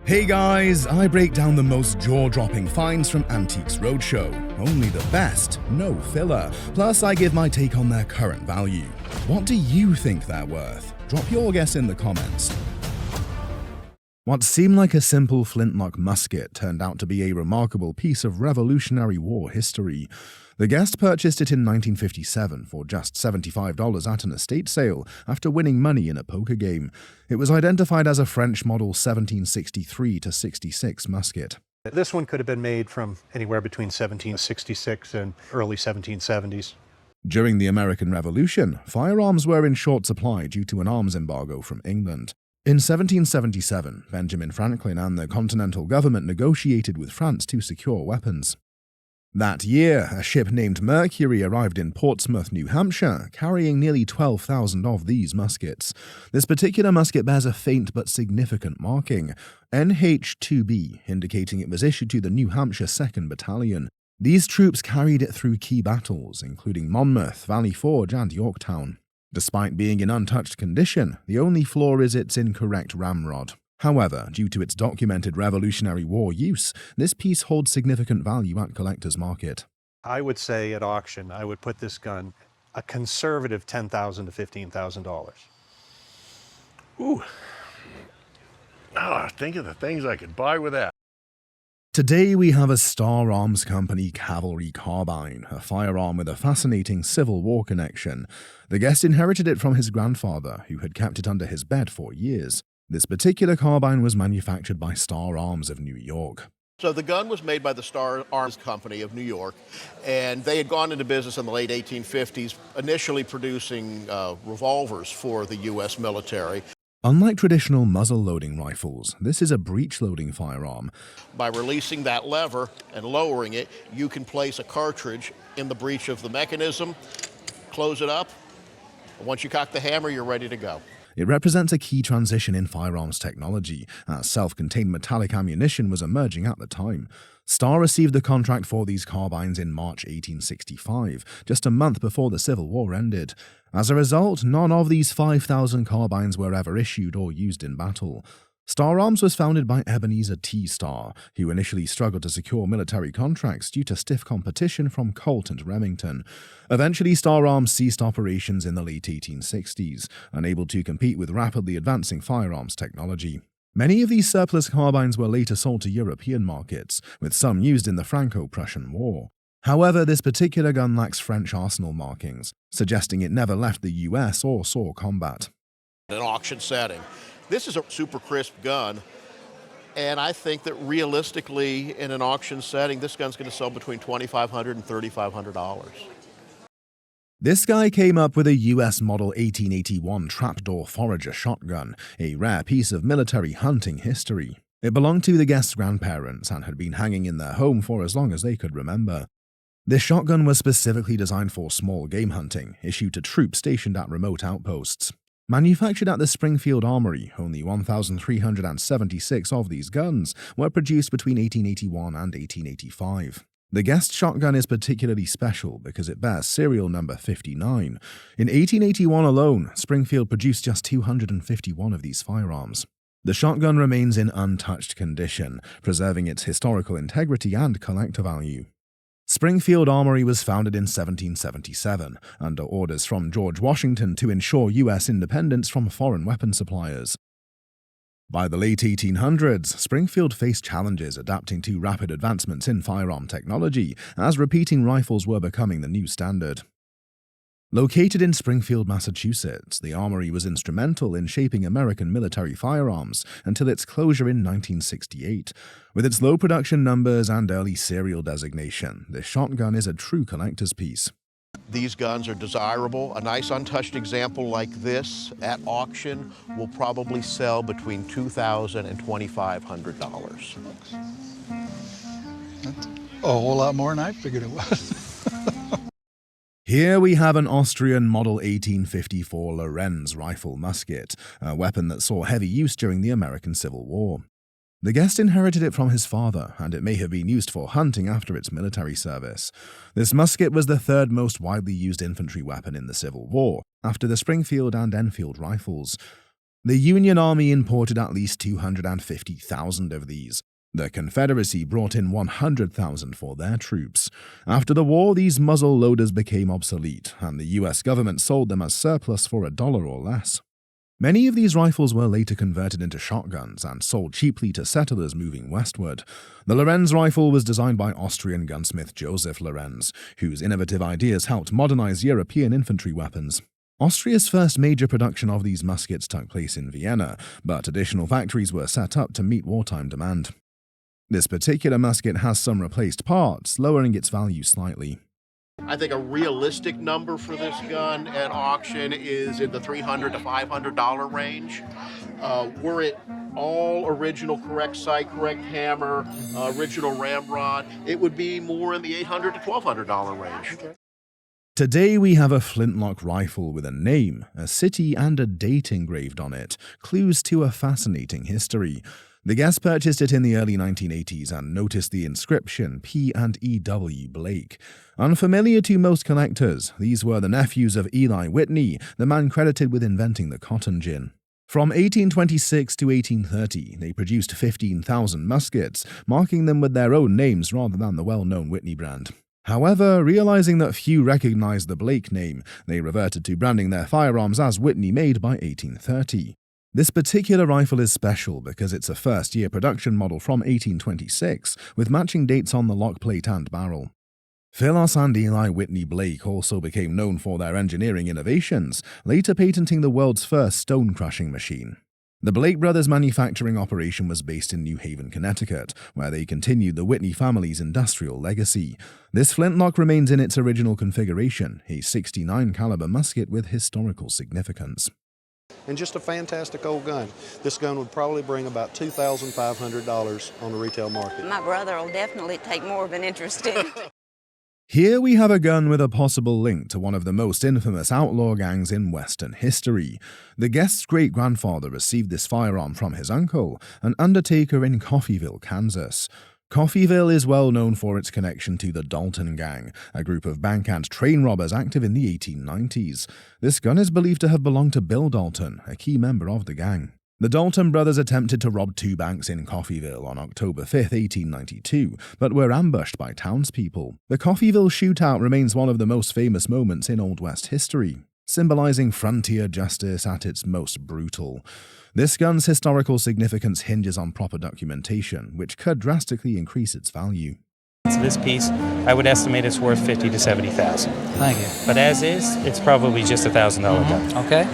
Hey guys, I break down the most jaw-dropping finds from Antiques Roadshow. Only the best, no filler. Plus, I give my take on their current value. What do you think they're worth? Drop your guess in the comments. What seemed like a simple flintlock musket turned out to be a remarkable piece of Revolutionary War history. The guest purchased it in 1957 for just $75 at an estate sale after winning money in a poker game. It was identified as a French model 1763-66 musket. This one could have been made from anywhere between 1766 and early 1770s. During the American Revolution, firearms were in short supply due to an arms embargo from England. In 1777, Benjamin Franklin and the Continental government negotiated with France to secure weapons. That year, a ship named Mercury arrived in Portsmouth, New Hampshire, carrying nearly 12,000 of these muskets. This particular musket bears a faint but significant marking, NH-2B, indicating it was issued to the New Hampshire 2nd Battalion. These troops carried it through key battles, including Monmouth, Valley Forge, and Yorktown. Despite being in untouched condition, the only flaw is its incorrect ramrod. However, due to its documented Revolutionary War use, this piece holds significant value at collector's market. I would say at auction, I would put this gun a conservative $10,000 to $15,000. Ooh. Oh, think of the things I could buy with that. Today we have a Starr Arms Company Cavalry Carbine, a firearm with a fascinating Civil War connection. The guest inherited it from his grandfather, who had kept it under his bed for years. This particular carbine was manufactured by Starr Arms of New York. So the gun was made by the Starr Arms Company of New York, and they had gone into business in the late 1850s, initially producing revolvers for the U.S. military. Unlike traditional muzzle-loading rifles, this is a breech-loading firearm. By releasing that lever and lowering it, you can place a cartridge in the breech of the mechanism, close it up, and once you cock the hammer, you're ready to go. It represents a key transition in firearms technology, as self-contained metallic ammunition was emerging at the time. Starr received the contract for these carbines in March 1865, just a month before the Civil War ended. As a result, none of these 5,000 carbines were ever issued or used in battle. Starr Arms was founded by Ebenezer T. Starr, who initially struggled to secure military contracts due to stiff competition from Colt and Remington. Eventually, Starr Arms ceased operations in the late 1860s, unable to compete with rapidly advancing firearms technology. Many of these surplus carbines were later sold to European markets, with some used in the Franco-Prussian War. However, this particular gun lacks French arsenal markings, suggesting it never left the US or saw combat. In an auction setting, this is a super crisp gun, and I think that realistically, in an auction setting, this gun's going to sell between $2,500 and $3,500. This guy came up with a US model 1881 trapdoor forager shotgun, a rare piece of military hunting history. It belonged to the guest's grandparents and had been hanging in their home for as long as they could remember. This shotgun was specifically designed for small game hunting, issued to troops stationed at remote outposts. Manufactured at the Springfield Armory, only 1,376 of these guns were produced between 1881 and 1885. The guest shotgun is particularly special because it bears serial number 59. In 1881 alone, Springfield produced just 251 of these firearms. The shotgun remains in untouched condition, preserving its historical integrity and collector value. Springfield Armory was founded in 1777, under orders from George Washington to ensure U.S. independence from foreign weapon suppliers. By the late 1800s, Springfield faced challenges adapting to rapid advancements in firearm technology, as repeating rifles were becoming the new standard. Located in Springfield, Massachusetts, the Armory was instrumental in shaping American military firearms until its closure in 1968. With its low production numbers and early serial designation, this shotgun is a true collector's piece. These guns are desirable. A nice untouched example like this at auction will probably sell between $2,000 and $2,500. That's a whole lot more than I figured it was. Here we have an Austrian Model 1854 Lorenz rifle musket, a weapon that saw heavy use during the American Civil War. The guest inherited it from his father, and it may have been used for hunting after its military service. This musket was the third most widely used infantry weapon in the Civil War, after the Springfield and Enfield rifles. The Union Army imported at least 250,000 of these. The Confederacy brought in 100,000 for their troops. After the war, these muzzle loaders became obsolete, and the US government sold them as surplus for $1 or less. Many of these rifles were later converted into shotguns and sold cheaply to settlers moving westward. The Lorenz rifle was designed by Austrian gunsmith Joseph Lorenz, whose innovative ideas helped modernize European infantry weapons. Austria's first major production of these muskets took place in Vienna, but additional factories were set up to meet wartime demand. This particular musket has some replaced parts, lowering its value slightly. I think a realistic number for this gun at auction is in the $300 to $500 range. Were it all original, correct sight, correct hammer, original ramrod, it would be more in the $800 to $1,200 range. Today we have a flintlock rifle with a name, a city, and a date engraved on it, clues to a fascinating history. The guest purchased it in the early 1980s and noticed the inscription P&E W Blake. Unfamiliar to most collectors, these were the nephews of Eli Whitney, the man credited with inventing the cotton gin. From 1826 to 1830, they produced 15,000 muskets, marking them with their own names rather than the well-known Whitney brand. However, realizing that few recognized the Blake name, they reverted to branding their firearms as Whitney made by 1830. This particular rifle is special because it's a first-year production model from 1826, with matching dates on the lock plate and barrel. Phyllis and Eli Whitney Blake also became known for their engineering innovations, later patenting the world's first stone-crushing machine. The Blake brothers' manufacturing operation was based in New Haven, Connecticut, where they continued the Whitney family's industrial legacy. This flintlock remains in its original configuration, a .69 caliber musket with historical significance. And just a fantastic old gun. This gun would probably bring about $2,500 on the retail market. My brother will definitely take more of an interest in it. Here we have a gun with a possible link to one of the most infamous outlaw gangs in Western history. The guest's great-grandfather received this firearm from his uncle, an undertaker in Coffeyville, Kansas. Coffeyville is well known for its connection to the Dalton Gang, a group of bank and train robbers active in the 1890s. This gun is believed to have belonged to Bill Dalton, a key member of the gang. The Dalton brothers attempted to rob two banks in Coffeyville on October 5, 1892, but were ambushed by townspeople. The Coffeyville shootout remains one of the most famous moments in Old West history, symbolizing frontier justice at its most brutal. This gun's historical significance hinges on proper documentation, which could drastically increase its value. So this piece, I would estimate it's worth $50,000 to $70,000. Thank you. But as is, it's probably just a $1,000 gun. Okay.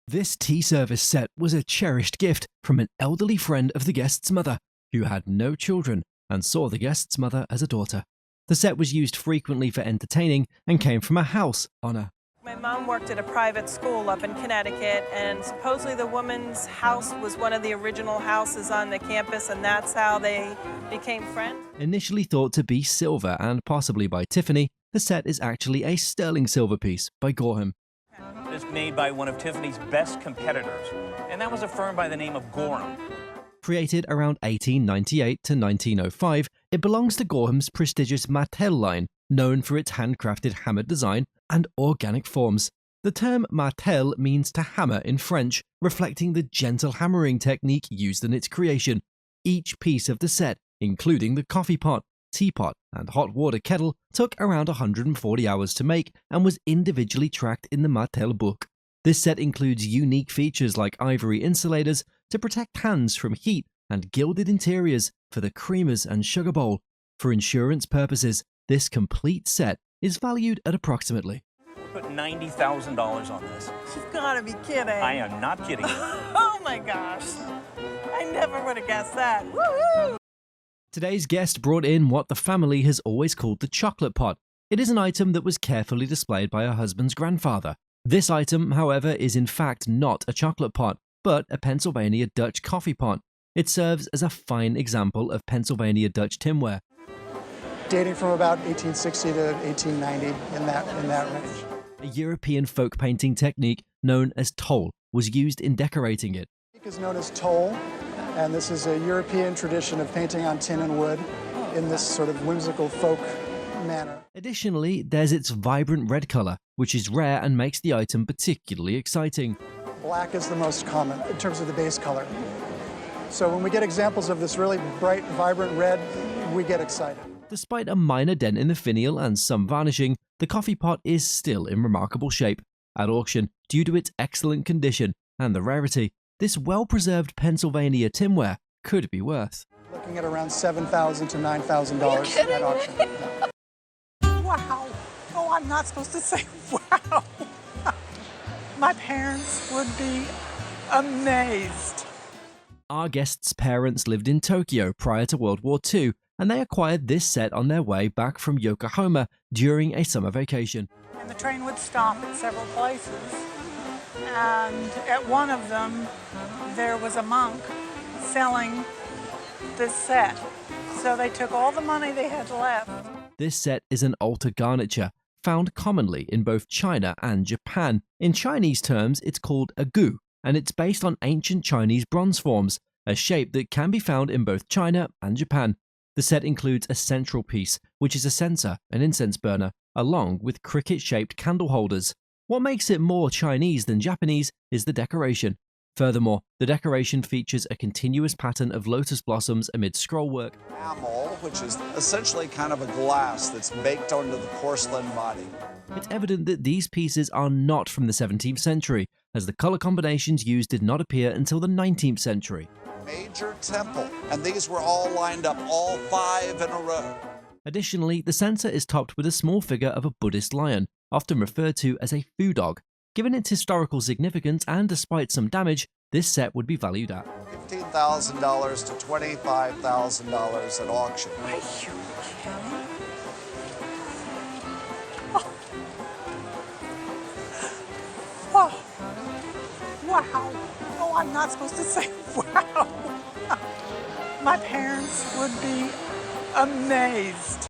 This tea service set was a cherished gift from an elderly friend of the guest's mother, who had no children and saw the guest's mother as a daughter. The set was used frequently for entertaining and came from a house honor. My mom worked at a private school up in Connecticut, and supposedly the woman's house was one of the original houses on the campus, and that's how they became friends. Initially thought to be silver and possibly by Tiffany, the set is actually a sterling silver piece by Gorham. It's made by one of Tiffany's best competitors, and that was a firm by the name of Gorham. Created around 1898 to 1905, it belongs to Gorham's prestigious Martel line, known for its handcrafted hammer design and organic forms. The term martel means to hammer in French, reflecting the gentle hammering technique used in its creation. Each piece of the set, including the coffee pot, teapot, and hot water kettle, took around 140 hours to make and was individually tracked in the Martel book. This set includes unique features like ivory insulators to protect hands from heat and gilded interiors for the creamers and sugar bowl. For insurance purposes, this complete set is valued at approximately We put $90,000 on this. You've got to be kidding. I am not kidding you. Oh my gosh. I never would have guessed that. Woo-hoo! Today's guest brought in what the family has always called the chocolate pot. It is an item that was carefully displayed by her husband's grandfather. This item, however, is in fact not a chocolate pot, but a Pennsylvania Dutch coffee pot. It serves as a fine example of Pennsylvania Dutch tinware. Dating from about 1860 to 1890, in that range. A European folk painting technique known as toll was used in decorating it. It is known as toll, and this is a European tradition of painting on tin and wood in this sort of whimsical folk manner. Additionally, there's its vibrant red color, which is rare and makes the item particularly exciting. Black is the most common in terms of the base color. So when we get examples of this really bright, vibrant red, we get excited. Despite a minor dent in the finial and some varnishing, the coffee pot is still in remarkable shape. At auction, due to its excellent condition and the rarity, this well-preserved Pennsylvania tinware could be worth. Looking at around $7,000 to $9,000 at auction. Wow. Oh, I'm not supposed to say wow. My parents would be amazed. Our guests' parents lived in Tokyo prior to World War II, and they acquired this set on their way back from Yokohama during a summer vacation. And the train would stop at several places. And at one of them, there was a monk selling this set. So they took all the money they had left. This set is an altar garniture, found commonly in both China and Japan. In Chinese terms, it's called a gu, and it's based on ancient Chinese bronze forms, a shape that can be found in both China and Japan. The set includes a central piece, which is a censer, an incense burner, along with cricket-shaped candle holders. What makes it more Chinese than Japanese is the decoration. Furthermore, the decoration features a continuous pattern of lotus blossoms amid scrollwork. Enamel, which is essentially kind of a glass that's baked onto the porcelain body. It's evident that these pieces are not from the 17th century, as the color combinations used did not appear until the 19th century. Major temple, and these were all lined up, all 5 in a row. Additionally, the censer is topped with a small figure of a Buddhist lion, often referred to as a fu dog. Given its historical significance and despite some damage, this set would be valued at $15,000 to $25,000 at auction. Are you kidding? Oh. Wow. Oh, I'm not supposed to say wow. My parents would be amazed.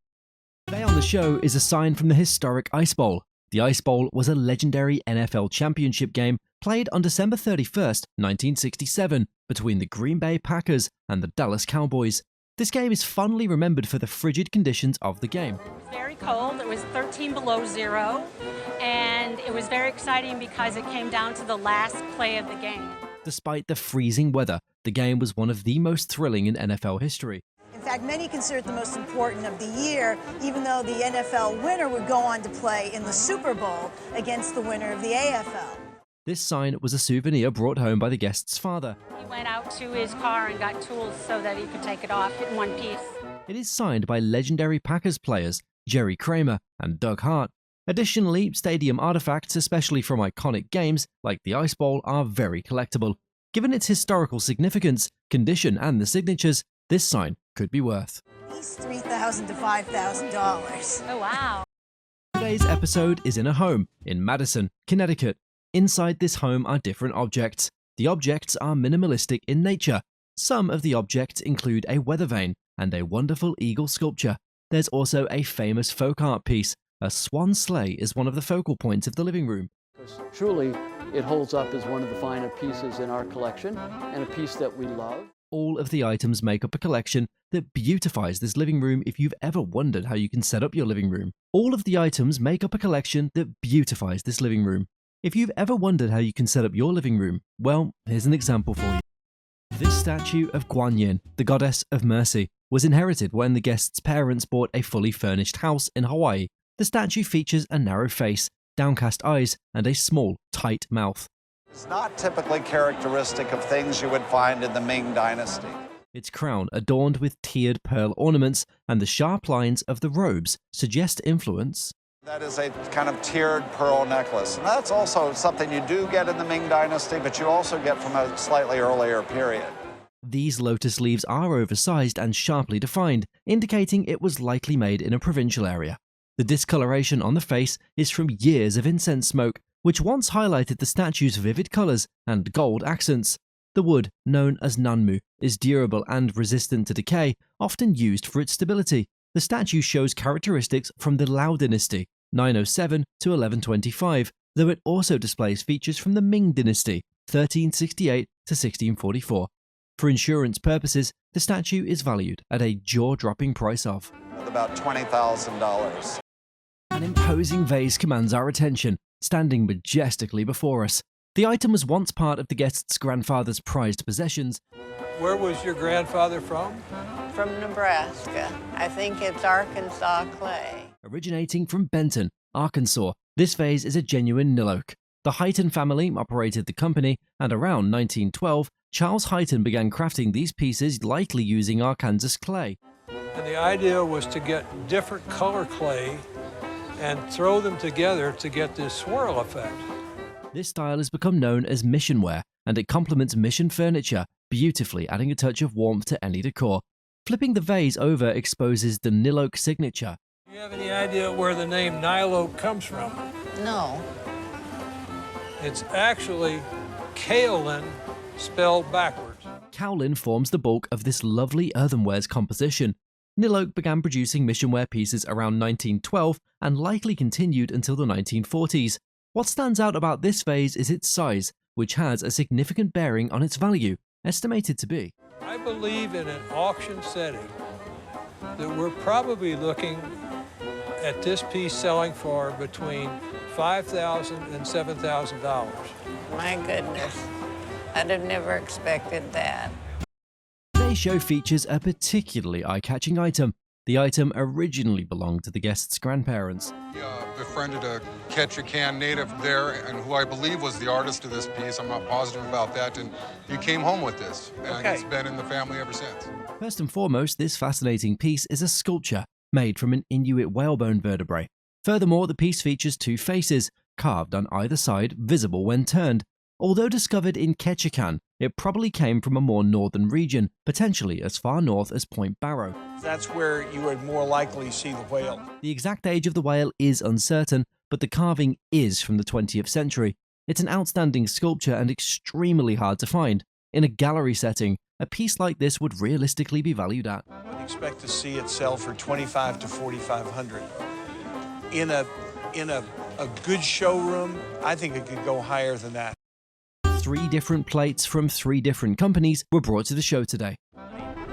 Today on the show is a sign from the historic Ice Bowl. The Ice Bowl was a legendary NFL championship game played on December 31st, 1967, between the Green Bay Packers and the Dallas Cowboys. This game is fondly remembered for the frigid conditions of the game. It was very cold. It was 13 below zero, and it was very exciting because it came down to the last play of the game. Despite the freezing weather, the game was one of the most thrilling in NFL history. In fact, many consider it the most important of the year, even though the NFL winner would go on to play in the Super Bowl against the winner of the AFL. This sign was a souvenir brought home by the guest's father. He went out to his car and got tools so that he could take it off in one piece. It is signed by legendary Packers players Jerry Kramer and Doug Hart. Additionally, stadium artifacts, especially from iconic games like the Ice Bowl, are very collectible. Given its historical significance, condition, and the signatures, this sign could be worth at least $3,000 to $5,000. Oh, wow. Today's episode is in a home in Madison, Connecticut. Inside this home are different objects. The objects are minimalistic in nature. Some of the objects include a weather vane and a wonderful eagle sculpture. There's also a famous folk art piece. A swan sleigh is one of the focal points of the living room. Truly, it holds up as one of the finer pieces in our collection and a piece that we love. All of the items make up a collection that beautifies this living room if you've ever wondered how you can set up your living room. All of the items make up a collection that beautifies this living room. If you've ever wondered how you can set up your living room, well, here's an example for you. This statue of Guan Yin, the goddess of mercy, was inherited when the guest's parents bought a fully furnished house in Hawaii. The statue features a narrow face, downcast eyes, and a small, tight mouth. It's not typically characteristic of things you would find in the Ming Dynasty. Its crown, adorned with tiered pearl ornaments, and the sharp lines of the robes suggest influence. That is a kind of tiered pearl necklace. And that's also something you do get in the Ming Dynasty, but you also get from a slightly earlier period. These lotus leaves are oversized and sharply defined, indicating it was likely made in a provincial area. The discoloration on the face is from years of incense smoke, which once highlighted the statue's vivid colors and gold accents. The wood, known as nanmu, is durable and resistant to decay, often used for its stability. The statue shows characteristics from the Liao dynasty, 907 to 1125, though it also displays features from the Ming dynasty, 1368 to 1644. For insurance purposes, the statue is valued at a jaw-dropping price of about $20,000. An imposing vase commands our attention, standing majestically before us. The item was once part of the guest's grandfather's prized possessions. Where was your grandfather from? From Nebraska. I think it's Arkansas clay. Originating from Benton, Arkansas, this vase is a genuine nil oak. The Highton family operated the company, and around 1912, Charles Highton began crafting these pieces likely using Arkansas clay. And the idea was to get different color clay and throw them together to get this swirl effect. This style has become known as mission wear, and it complements mission furniture, beautifully adding a touch of warmth to any decor. Flipping the vase over exposes the nil oak signature. Do you have any idea where the name Nile Oak comes from? No. It's actually kaolin spelled backwards. Kaolin forms the bulk of this lovely earthenware's composition. Nil oak began producing missionware pieces around 1912 and likely continued until the 1940s. What stands out about this vase is its size, which has a significant bearing on its value, estimated to be. I believe in an auction setting that we're probably looking at this piece selling for between $5,000 and $7,000. My goodness, I'd have never expected that. Today's show features a particularly eye-catching item. The item originally belonged to the guest's grandparents. Befriended a Ketchikan native there, and who I believe was the artist of this piece. I'm not positive about that, and he came home with this, and it's been in the family ever since. First and foremost, this fascinating piece is a sculpture made from an Inuit whalebone vertebrae. Furthermore, the piece features two faces, carved on either side, visible when turned. Although discovered in Ketchikan, it probably came from a more northern region, potentially as far north as Point Barrow. That's where you would more likely see the whale. The exact age of the whale is uncertain, but the carving is from the 20th century. It's an outstanding sculpture and extremely hard to find. In a gallery setting, a piece like this would realistically be valued at. I would expect to see it sell for $2,500 to $4,500. In a good showroom, I think it could go higher than that. 3 different plates from 3 different companies were brought to the show today.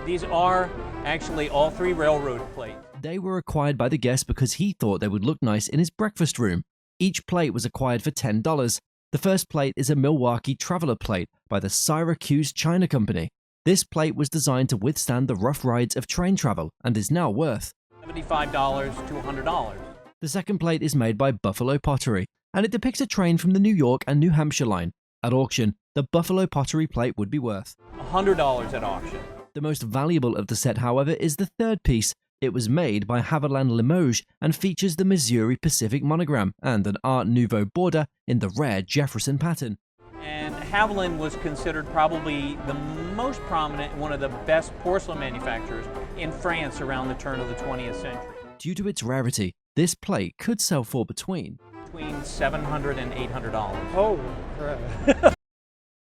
These are actually all 3 railroad plates. They were acquired by the guest because he thought they would look nice in his breakfast room. Each plate was acquired for $10. The first plate is a Milwaukee Traveler plate by the Syracuse China Company. This plate was designed to withstand the rough rides of train travel and is now worth $75 to $100. The second plate is made by Buffalo Pottery, and it depicts a train from the New York and New Hampshire line. At auction, the Buffalo Pottery plate would be worth $100 at auction. The most valuable of the set, however, is the third piece. It was made by Haviland Limoges and features the Missouri Pacific monogram and an Art Nouveau border in the rare Jefferson pattern. And Haviland was considered probably the most prominent, one of the best porcelain manufacturers in France around the turn of the 20th century. Due to its rarity, this plate could sell for between $700 and $800. Oh, crap.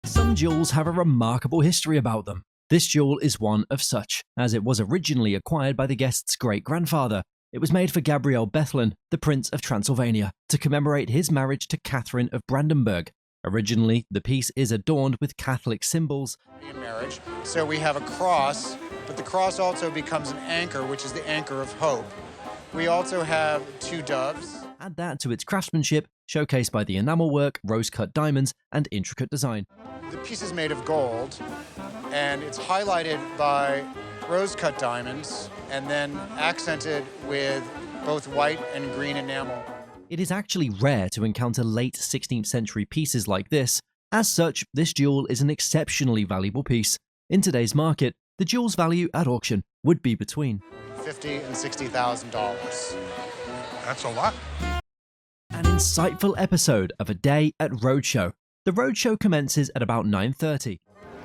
Some jewels have a remarkable history about them. This jewel is one of such, as it was originally acquired by the guest's great-grandfather. It was made for Gabriel Bethlen, the Prince of Transylvania, to commemorate his marriage to Catherine of Brandenburg. Originally, the piece is adorned with Catholic symbols. In marriage, so we have a cross, but the cross also becomes an anchor, which is the anchor of hope. We also have 2 doves. Add that to its craftsmanship, showcased by the enamel work, rose-cut diamonds, and intricate design. The piece is made of gold, and it's highlighted by rose-cut diamonds, and then accented with both white and green enamel. It is actually rare to encounter late 16th century pieces like this. As such, this jewel is an exceptionally valuable piece. In today's market, the jewel's value at auction would be between $50,000 and $60,000. That's a lot. An insightful episode of A Day at Roadshow. The Roadshow commences at about 9:30.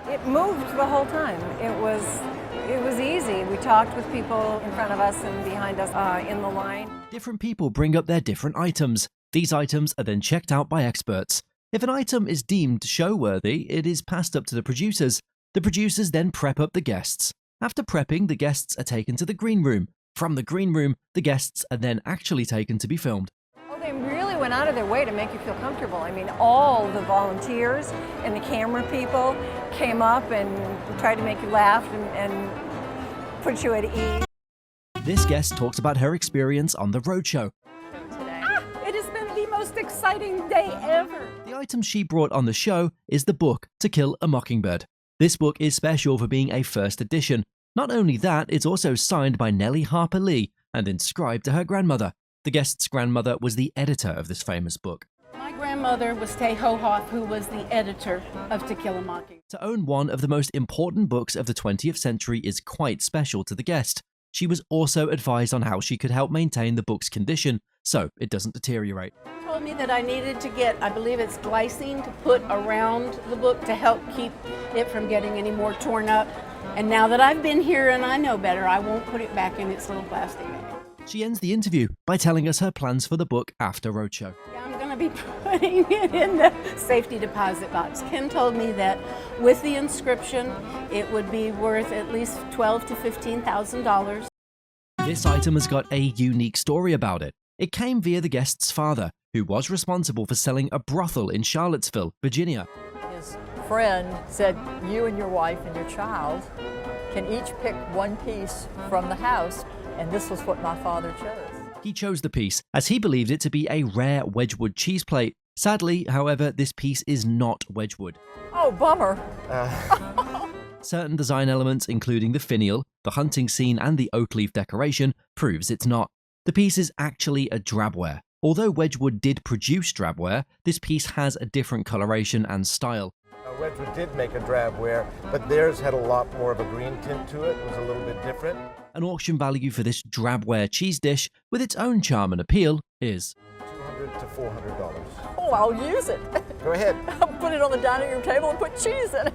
It moved the whole time. It was easy. We talked with people in front of us and behind us in the line. Different people bring up their different items. These items are then checked out by experts. If an item is deemed show-worthy, it is passed up to the producers. The producers then prep up the guests. After prepping, the guests are taken to the green room. From the green room, the guests are then actually taken to be filmed. Oh, they really went out of their way to make you feel comfortable. I mean, all the volunteers and the camera people came up and tried to make you laugh and put you at ease. This guest talks about her experience on the Roadshow. It has been the most exciting day ever. The item she brought on the show is the book To Kill a Mockingbird. This book is special for being a first edition. Not only that, it's also signed by Nellie Harper Lee and inscribed to her grandmother. The guest's grandmother was the editor of this famous book. My grandmother was Tay Hohoff, who was the editor of To Kill a Mockingbird. To own one of the most important books of the 20th century is quite special to the guest. She was also advised on how she could help maintain the book's condition so it doesn't deteriorate. Told me that I needed to get, I believe it's glycine, to put around the book to help keep it from getting any more torn up. And now that I've been here and I know better, I won't put it back in its little plastic bag. She ends the interview by telling us her plans for the book after Roadshow. I'm going to be putting it in the safety deposit box. Ken told me that with the inscription, it would be worth at least $12,000 to $15,000. This item has got a unique story about it. It came via the guest's father, who was responsible for selling a brothel in Charlottesville, Virginia. His friend said, you and your wife and your child can each pick one piece from the house, and this was what my father chose. He chose the piece as he believed it to be a rare Wedgwood cheese plate. Sadly, however, this piece is not Wedgwood. Oh, bummer. Certain design elements, including the finial, the hunting scene, and the oak leaf decoration, proves it's not. The piece is actually a drabware. Although Wedgwood did produce drabware, this piece has a different coloration and style. Wedgwood did make a drabware, but theirs had a lot more of a green tint to it. It was a little bit different. An auction value for this drabware cheese dish, with its own charm and appeal, is $200 to $400. Oh, I'll use it. Go ahead. I'll put it on the dining room table and put cheese in it.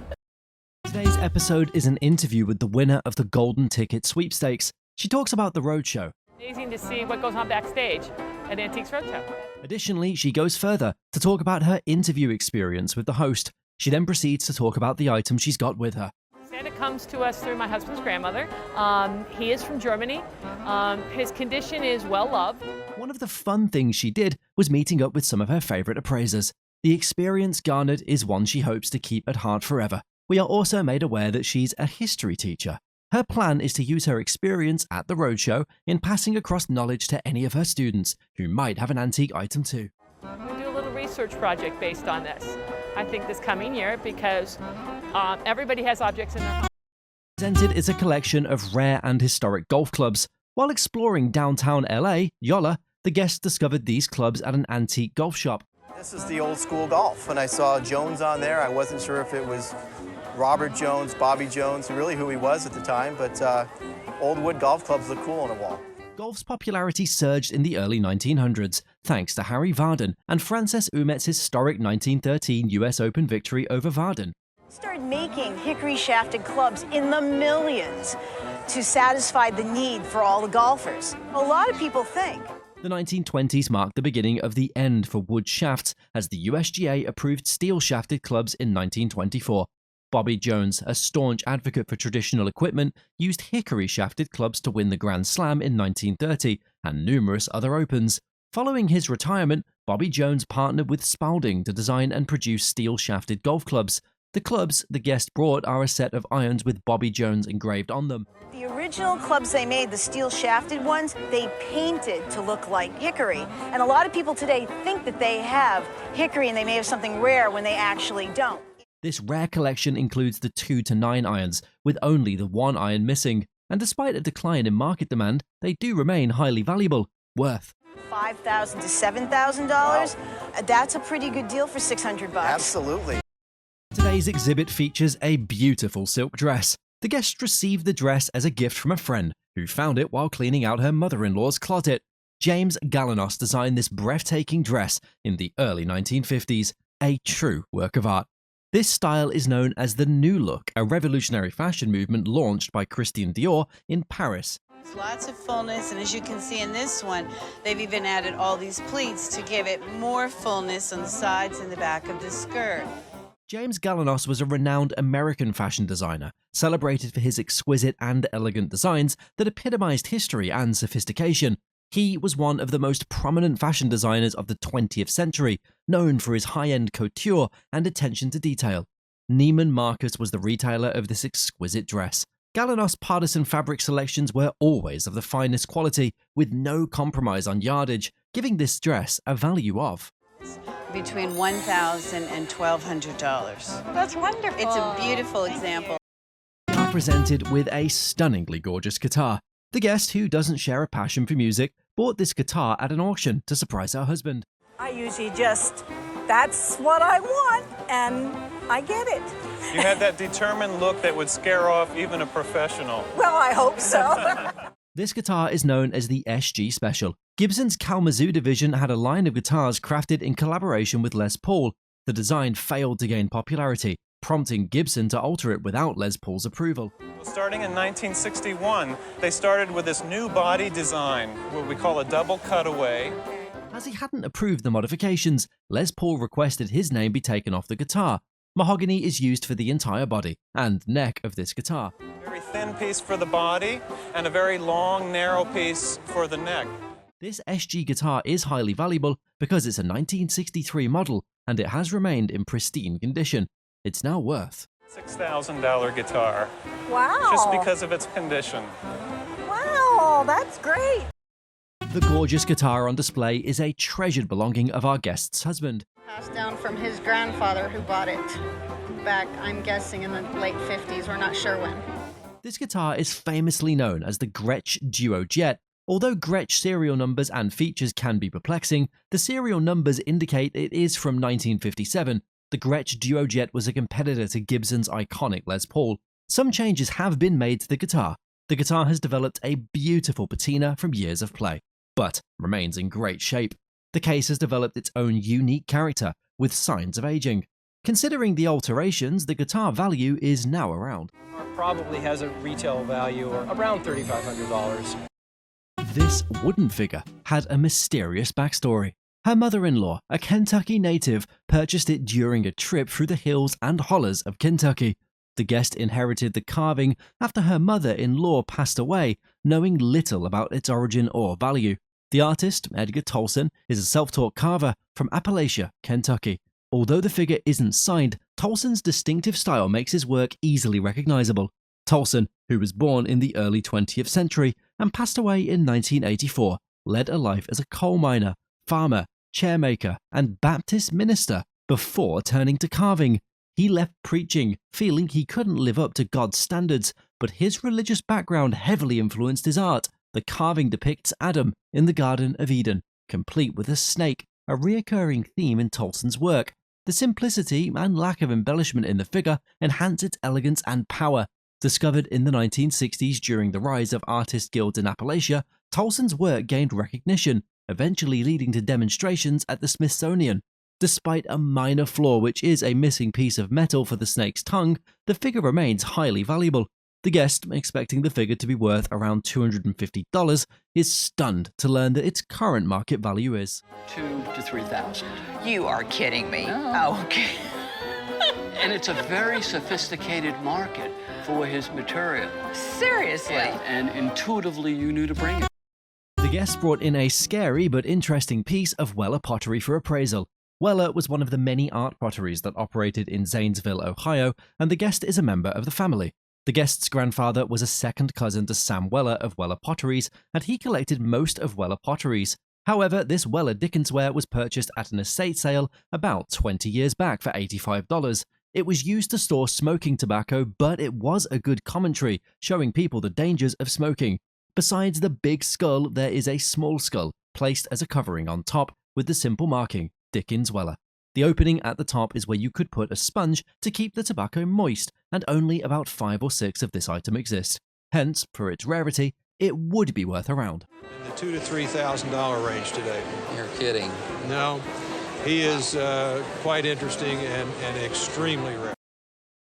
Today's episode is an interview with the winner of the Golden Ticket Sweepstakes. She talks about the roadshow. Amazing to see what goes on backstage at Antiques Roadshow. Additionally, she goes further to talk about her interview experience with the host. She then proceeds to talk about the item she's got with her. Santa comes to us through my husband's grandmother. He is from Germany. His condition is well loved. One of the fun things she did was meeting up with some of her favorite appraisers. The experience garnered is one she hopes to keep at heart forever. We are also made aware that she's a history teacher. Her plan is to use her experience at the roadshow in passing across knowledge to any of her students who might have an antique item too. We do a little research project based on this. I think this coming year, because everybody has objects in their home. Presented is a collection of rare and historic golf clubs. While exploring downtown LA, Yola, the guest discovered these clubs at an antique golf shop. This is the old school golf. When I saw Jones on there, I wasn't sure if it was Robert Jones, Bobby Jones, really who he was at the time, but old wood golf clubs look cool on a wall. Golf's popularity surged in the early 1900s, thanks to Harry Vardon and Frances Ouimet's historic 1913 US Open victory over Vardon. Started making hickory-shafted clubs in the millions to satisfy the need for all the golfers. A lot of people think. The 1920s marked the beginning of the end for wood shafts as the USGA approved steel-shafted clubs in 1924. Bobby Jones, a staunch advocate for traditional equipment, used hickory-shafted clubs to win the Grand Slam in 1930 and numerous other Opens. Following his retirement, Bobby Jones partnered with Spalding to design and produce steel-shafted golf clubs. The clubs the guest brought are a set of irons with Bobby Jones engraved on them. The original clubs they made, the steel-shafted ones, they painted to look like hickory. And a lot of people today think that they have hickory and they may have something rare when they actually don't. This rare collection includes the 2 to 9 irons, with only the 1 iron missing. And despite a decline in market demand, they do remain highly valuable, worth $5,000 to $7,000. Wow. That's a pretty good deal for $600. Absolutely. Today's exhibit features a beautiful silk dress. The guest received the dress as a gift from a friend who found it while cleaning out her mother-in-law's closet. James Galanos designed this breathtaking dress in the early 1950s, a true work of art. This style is known as the New Look, a revolutionary fashion movement launched by Christian Dior in Paris. There's lots of fullness, and as you can see in this one, they've even added all these pleats to give it more fullness on the sides and the back of the skirt. James Galanos was a renowned American fashion designer, celebrated for his exquisite and elegant designs that epitomized history and sophistication. He was one of the most prominent fashion designers of the 20th century, known for his high-end couture and attention to detail. Neiman Marcus was the retailer of this exquisite dress. Galanos' partisan fabric selections were always of the finest quality, with no compromise on yardage, giving this dress a value of Between $1,000 and $1,200. That's wonderful. It's a beautiful example. We are presented with a stunningly gorgeous guitar. The guest, who doesn't share a passion for music, bought this guitar at an auction to surprise her husband. I usually just, that's what I want, and I get it. You had that determined look that would scare off even a professional. Well, I hope so. This guitar is known as the SG Special. Gibson's Kalamazoo division had a line of guitars crafted in collaboration with Les Paul. The design failed to gain popularity, prompting Gibson to alter it without Les Paul's approval. Starting in 1961, they started with this new body design, what we call a double cutaway. As he hadn't approved the modifications, Les Paul requested his name be taken off the guitar. Mahogany is used for the entire body and neck of this guitar. Very thin piece for the body and a very long, narrow piece for the neck. This SG guitar is highly valuable because it's a 1963 model and it has remained in pristine condition. It's now worth $6,000 guitar. Wow. Just because of its condition. Wow, that's great. The gorgeous guitar on display is a treasured belonging of our guest's husband. Passed down from his grandfather who bought it back, I'm guessing, in the late 50s. We're not sure when. This guitar is famously known as the Gretsch Duo Jet. Although Gretsch serial numbers and features can be perplexing, the serial numbers indicate it is from 1957. The Gretsch Duo Jet was a competitor to Gibson's iconic Les Paul. Some changes have been made to the guitar. The guitar has developed a beautiful patina from years of play, but remains in great shape. The case has developed its own unique character, with signs of aging. Considering the alterations, the guitar value is now around. Probably has a retail value around $3,500. This wooden figure had a mysterious backstory. Her mother-in-law, a Kentucky native, purchased it during a trip through the hills and hollers of Kentucky. The guest inherited the carving after her mother-in-law passed away, knowing little about its origin or value. The artist, Edgar Tolson, is a self-taught carver from Appalachia, Kentucky. Although the figure isn't signed, Tolson's distinctive style makes his work easily recognizable. Tolson, who was born in the early 20th century and passed away in 1984, led a life as a coal miner, farmer, chairmaker, and Baptist minister before turning to carving. He left preaching, feeling he couldn't live up to God's standards, but his religious background heavily influenced his art. The carving depicts Adam in the Garden of Eden, complete with a snake, a recurring theme in Tolson's work. The simplicity and lack of embellishment in the figure enhance its elegance and power. Discovered in the 1960s during the rise of artist guilds in Appalachia, Tolson's work gained recognition, eventually leading to demonstrations at the Smithsonian. Despite a minor flaw, which is a missing piece of metal for the snake's tongue, the figure remains highly valuable. The guest, expecting the figure to be worth around $250, is stunned to learn that its current market value is $2,000 to $3,000. You are kidding me. No. Oh, okay. And it's a very sophisticated market for his material. Seriously? Yeah, and intuitively you knew to bring it. The guest brought in a scary but interesting piece of Weller pottery for appraisal. Weller was one of the many art potteries that operated in Zanesville, Ohio, and the guest is a member of the family. The guest's grandfather was a second cousin to Sam Weller of Weller Potteries, and he collected most of Weller potteries. However, this Weller Dickensware was purchased at an estate sale about 20 years back for $85. It was used to store smoking tobacco, but it was a good commentary, showing people the dangers of smoking. Besides the big skull, there is a small skull, placed as a covering on top, with the simple marking, Dickens Weller. The opening at the top is where you could put a sponge to keep the tobacco moist, and only about 5 or 6 of this item exist. Hence, for its rarity, it would be worth around. In the $2,000 to $3,000 range today. You're kidding. No, he is quite interesting and extremely rare.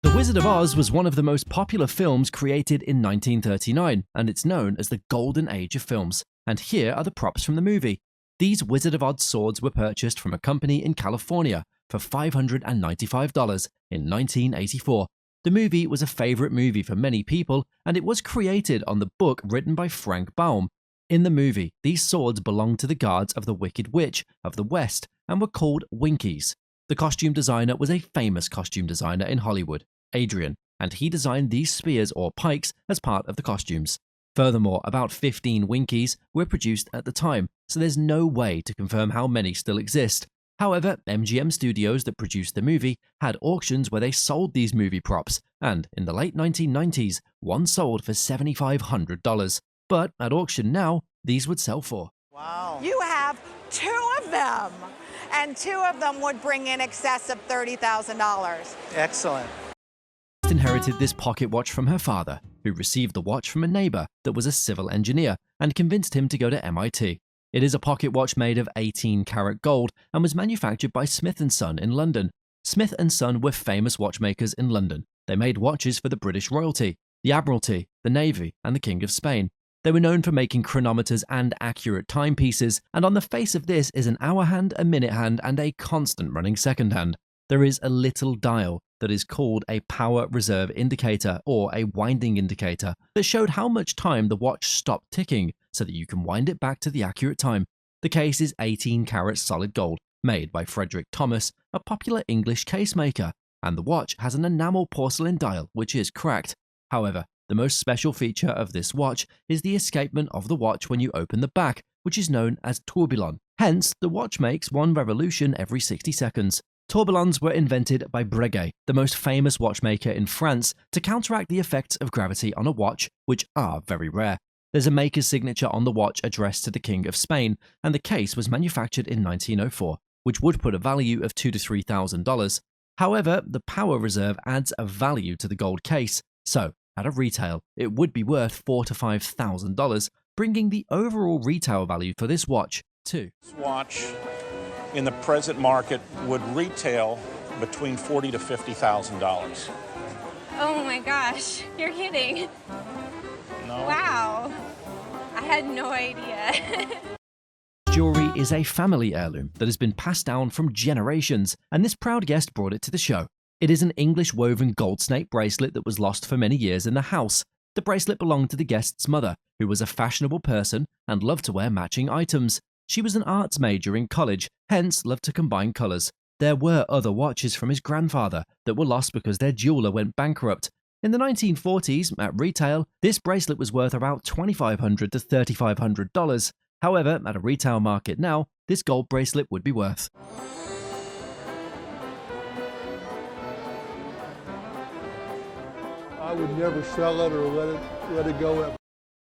The Wizard of Oz was one of the most popular films created in 1939, and it's known as the Golden Age of films. And here are the props from the movie. These Wizard of Oz swords were purchased from a company in California for $595 in 1984. The movie was a favorite movie for many people, and it was created on the book written by Frank Baum. In the movie, these swords belonged to the guards of the Wicked Witch of the West and were called Winkies. The costume designer was a famous costume designer in Hollywood, Adrian, and he designed these spears or pikes as part of the costumes. Furthermore, about 15 Winkies were produced at the time, so there's no way to confirm how many still exist. However, MGM Studios that produced the movie had auctions where they sold these movie props, and in the late 1990s, one sold for $7,500. But at auction now, these would sell for. Wow. You have 2 of them, and 2 of them would bring in excess of $30,000. Excellent. Inherited this pocket watch from her father, who received the watch from a neighbor that was a civil engineer and convinced him to go to MIT. It is a pocket watch made of 18-karat gold and was manufactured by Smith & Son in London. Smith & Son were famous watchmakers in London. They made watches for the British royalty, the Admiralty, the Navy, and the King of Spain. They were known for making chronometers and accurate timepieces, and on the face of this is an hour hand, a minute hand, and a constant running second hand. There is a little dial that is called a power reserve indicator or a winding indicator that showed how much time the watch stopped ticking so that you can wind it back to the accurate time. The case is 18-karat solid gold, made by Frederick Thomas, a popular English case maker, and the watch has an enamel porcelain dial which is cracked. However, the most special feature of this watch is the escapement of the watch when you open the back, which is known as tourbillon. Hence, the watch makes 1 revolution every 60 seconds. Tourbillons were invented by Breguet, the most famous watchmaker in France, to counteract the effects of gravity on a watch, which are very rare. There's a maker's signature on the watch addressed to the King of Spain, and the case was manufactured in 1904, which would put a value of $2,000 to $3,000. However, the power reserve adds a value to the gold case, so at a retail, it would be worth $4,000 to $5,000, bringing the overall retail value for this watch to. This watch in the present market would retail between $40,000 to $50,000. Oh my gosh, you're kidding. No. Wow, I had no idea. Jewelry is a family heirloom that has been passed down from generations, and this proud guest brought it to the show. It is an English woven gold snake bracelet that was lost for many years in the house. The bracelet belonged to the guest's mother, who was a fashionable person and loved to wear matching items. She was an arts major in college, hence loved to combine colors. There were other watches from his grandfather that were lost because their jeweler went bankrupt. In the 1940s, at retail, this bracelet was worth about $2,500 to $3,500. However, at a retail market now, this gold bracelet would be worth. I would never sell it or let it go ever.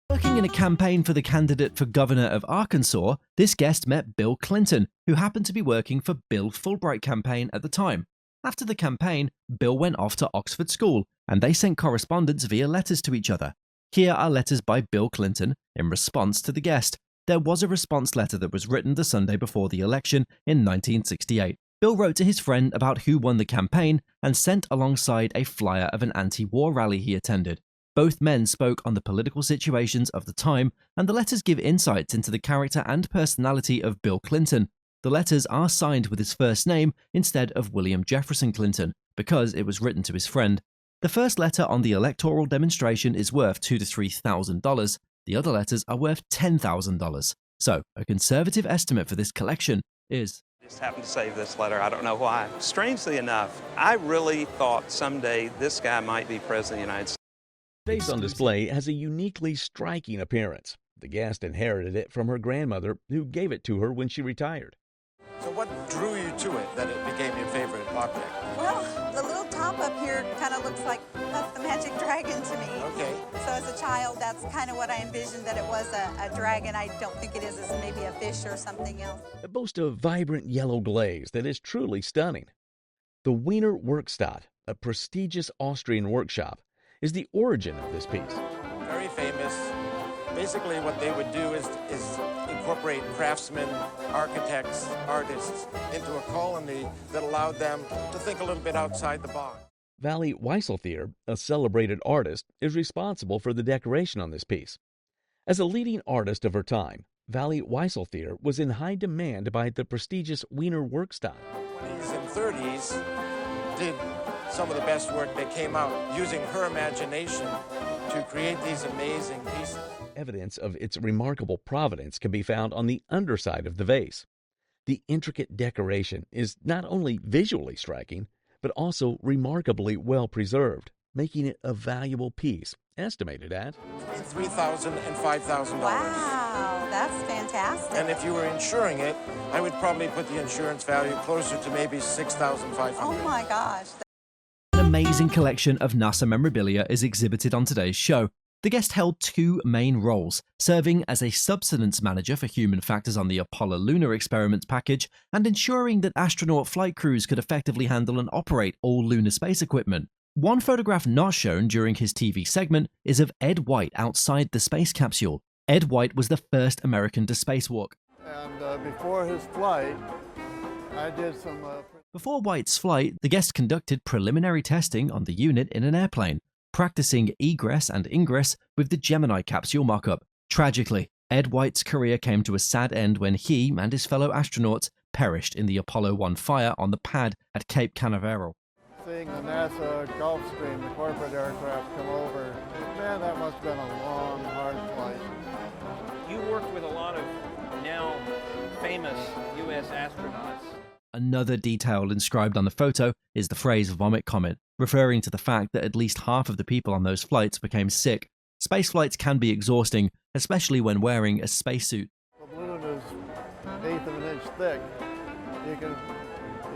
Working in a campaign for the candidate for governor of Arkansas, this guest met Bill Clinton, who happened to be working for Bill Fulbright campaign at the time. After the campaign, Bill went off to Oxford School, and they sent correspondence via letters to each other. Here are letters by Bill Clinton in response to the guest. There was a response letter that was written the Sunday before the election in 1968. Bill wrote to his friend about who won the campaign and sent alongside a flyer of an anti-war rally he attended. Both men spoke on the political situations of the time, and the letters give insights into the character and personality of Bill Clinton. The letters are signed with his first name instead of William Jefferson Clinton, because it was written to his friend. The first letter on the electoral demonstration is worth $2,000 to $3,000. The other letters are worth $10,000. So, a conservative estimate for this collection is... Just happened to save this letter. I don't know why. Strangely enough, I really thought someday this guy might be president of the United States. The face on display has a uniquely striking appearance. The guest inherited it from her grandmother, who gave it to her when she retired. So what drew you to it that it became your favorite object? Well, the little top up here kind of looks like that's the magic dragon to me. Okay. So as a child, that's kind of what I envisioned, that it was a dragon. I don't think it is. It's maybe a fish or something else. It boasts a vibrant yellow glaze that is truly stunning. The Wiener Werkstatt, a prestigious Austrian workshop, is the origin of this piece. Very famous. Basically what they would do is incorporate craftsmen, architects, artists into a colony that allowed them to think a little bit outside the box. Vally Weiselthier, a celebrated artist, is responsible for the decoration on this piece. As a leading artist of her time, Vally Weiselthier was in high demand by the prestigious Wiener Werkstatt. 20s and 30s did some of the best work that came out using her imagination to create these amazing pieces. Evidence of its remarkable provenance can be found on the underside of the vase. The intricate decoration is not only visually striking, but also remarkably well preserved, making it a valuable piece estimated at $3,000 and $5,000. Wow, that's fantastic. And if you were insuring it, I would probably put the insurance value closer to maybe $6,500. Oh my gosh. An amazing collection of NASA memorabilia is exhibited on today's show. The guest held two main roles, serving as a subsistence manager for human factors on the Apollo lunar experiments package and ensuring that astronaut flight crews could effectively handle and operate all lunar space equipment. One photograph not shown during his TV segment is of Ed White outside the space capsule. Ed White was the first American to spacewalk. And before his flight, I did some... Before White's flight, the guest conducted preliminary testing on the unit in an airplane, practicing egress and ingress with the Gemini capsule mock-up. Tragically, Ed White's career came to a sad end when he and his fellow astronauts perished in the Apollo 1 fire on the pad at Cape Canaveral. Seeing the NASA Gulfstream, the corporate aircraft, come over, man, that must have been a long, hard flight. You worked with a lot of now famous U.S. astronauts. Another detail inscribed on the photo is the phrase vomit comet, referring to the fact that at least half of the people on those flights became sick. Space flights can be exhausting, especially when wearing a spacesuit. The balloon is 1/8 of an inch thick. You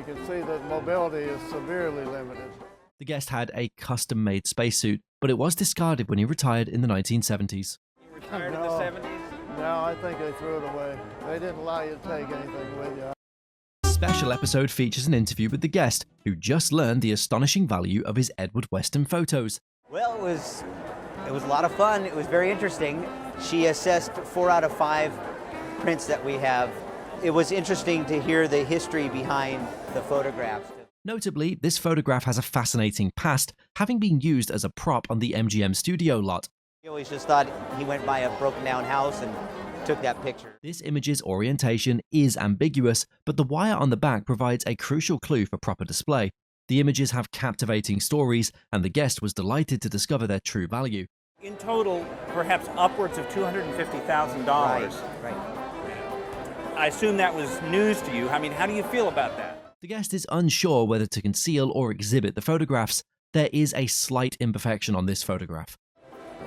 can see that mobility is severely limited. The guest had a custom-made spacesuit, but it was discarded when he retired in the 1970s. You retired in the 70s? No, I think they threw it away. They didn't allow you to take anything with you. Special episode features an interview with the guest, who just learned the astonishing value of his Edward Weston photos. Well, it was a lot of fun. It was very interesting. She assessed 4 out of 5 prints that we have. It was interesting to hear the history behind the photographs. Notably, this photograph has a fascinating past, having been used as a prop on the MGM studio lot. He always just thought he went by a broken down house and took that picture. This image's orientation is ambiguous, but the wire on the back provides a crucial clue for proper display. The images have captivating stories, and the guest was delighted to discover their true value. In total, perhaps upwards of $250,000. Right. I assume that was news to you. I mean, how do you feel about that? The guest is unsure whether to conceal or exhibit the photographs. There is a slight imperfection on this photograph.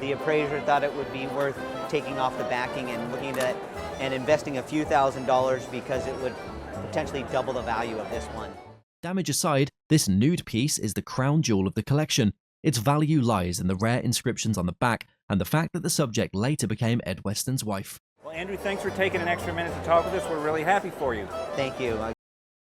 The appraiser thought it would be worth taking off the backing and looking at and investing a few $1,000s because it would potentially double the value of this one. Damage aside, this nude piece is the crown jewel of the collection. Its value lies in the rare inscriptions on the back and the fact that the subject later became Ed Weston's wife. Well, Andrew, thanks for taking an extra minute to talk with us. We're really happy for you. Thank you.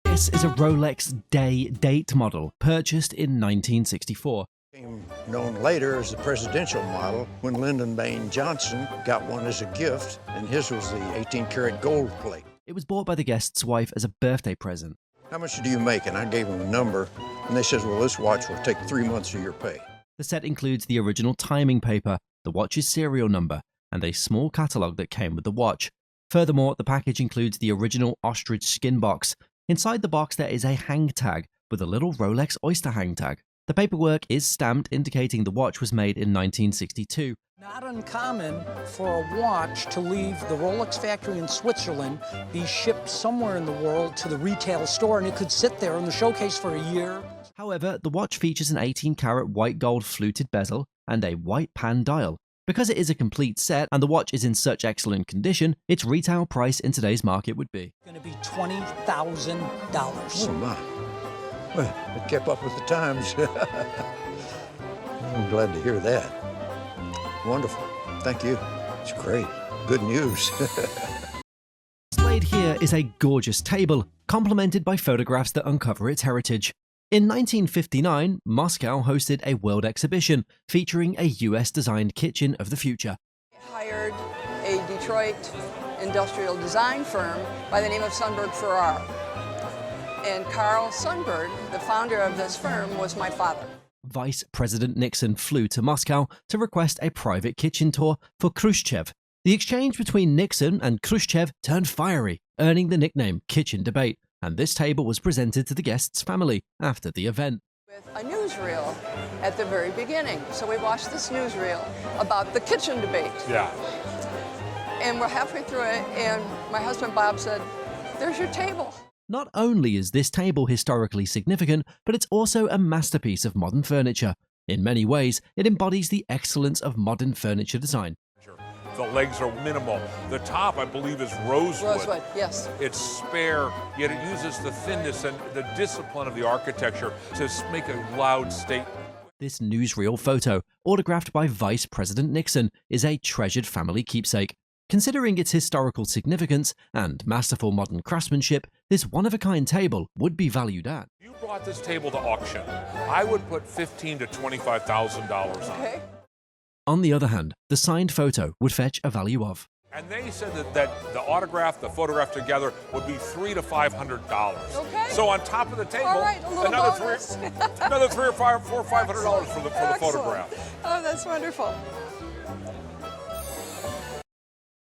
This is a Rolex Day date model purchased in 1964. Became known later as the presidential model when Lyndon Baines Johnson got one as a gift, and his was the 18-karat gold plate. It was bought by the guest's wife as a birthday present. How much do you make? And I gave them a number, and they said, well, this watch will take 3 months of your pay. The set includes the original timing paper, the watch's serial number, and a small catalogue that came with the watch. Furthermore, the package includes the original ostrich skin box. Inside the box there is a hang tag with a little Rolex oyster hang tag. The paperwork is stamped indicating the watch was made in 1962. Not uncommon for a watch to leave the Rolex factory in Switzerland, be shipped somewhere in the world to the retail store, and it could sit there in the showcase for a year. However, the watch features an 18-karat white gold fluted bezel and a white pan dial. Because it is a complete set and the watch is in such excellent condition, its retail price in today's market would be It's going to be $20,000. Oh, my. Well, it kept up with the times. I'm glad to hear that. Wonderful. Thank you. It's great. Good news. Displayed here is a gorgeous table, complemented by photographs that uncover its heritage. In 1959, Moscow hosted a world exhibition featuring a US-designed kitchen of the future. Hired a Detroit industrial design firm by the name of Sundberg Farrar. And Carl Sundberg, the founder of this firm, was my father. Vice President Nixon flew to Moscow to request a private kitchen tour for Khrushchev. The exchange between Nixon and Khrushchev turned fiery, earning the nickname Kitchen Debate, and this table was presented to the guest's family after the event. With a newsreel at the very beginning. So we watched this newsreel about the kitchen debate. Yeah. And we're halfway through it, and my husband Bob said, "There's your table." Not only is this table historically significant, but it's also a masterpiece of modern furniture. In many ways, it embodies the excellence of modern furniture design. The legs are minimal. The top, I believe, is rosewood. Rosewood, yes. It's spare, yet it uses the thinness and the discipline of the architecture to make a loud statement. This newsreel photo, autographed by Vice President Nixon, is a treasured family keepsake. Considering its historical significance and masterful modern craftsmanship, this one-of-a-kind table would be valued at. If you brought this table to auction, I would put $15,000 to $25,000 on it. On the other hand, the signed photo would fetch a value of. And they said that the autograph, the photograph together would be $300 to $500. Okay. So on top of the table, All right, a little another bonus. another $300 or $500 for the photograph. Oh, that's wonderful.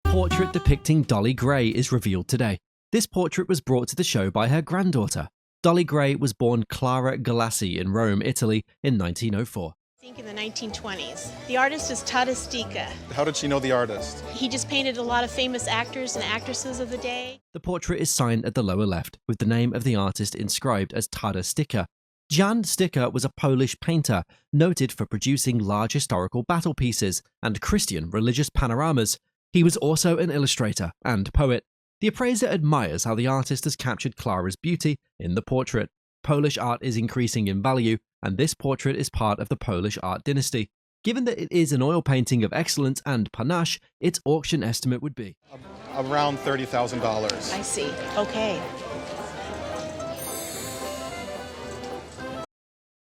Portrait depicting Dolly Gray is revealed today. This portrait was brought to the show by her granddaughter. Dolly Gray was born Clara Galassi in Rome, Italy in 1904. I think in the 1920s. The artist is Tata Stica. How did she know the artist? He just painted a lot of famous actors and actresses of the day. The portrait is signed at the lower left, with the name of the artist inscribed as Tata Stica. Jan Stica was a Polish painter, noted for producing large historical battle pieces and Christian religious panoramas. He was also an illustrator and poet. The appraiser admires how the artist has captured Clara's beauty in the portrait. Polish art is increasing in value, and this portrait is part of the Polish art dynasty. Given that it is an oil painting of excellence and panache, its auction estimate would be around $30,000. I see. Okay.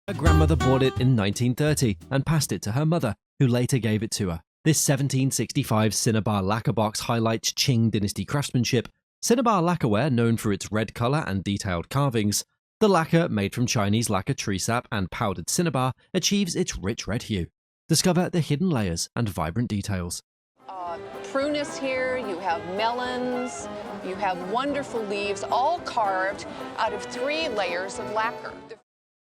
Her grandmother bought it in 1930 and passed it to her mother, who later gave it to her. This 1765 cinnabar lacquer box highlights Qing dynasty craftsmanship. Cinnabar lacquerware, known for its red color and detailed carvings. The lacquer, made from Chinese lacquer tree sap and powdered cinnabar, achieves its rich red hue. Discover the hidden layers and vibrant details. Prunus here, you have melons, you have wonderful leaves, all carved out of 3 layers of lacquer.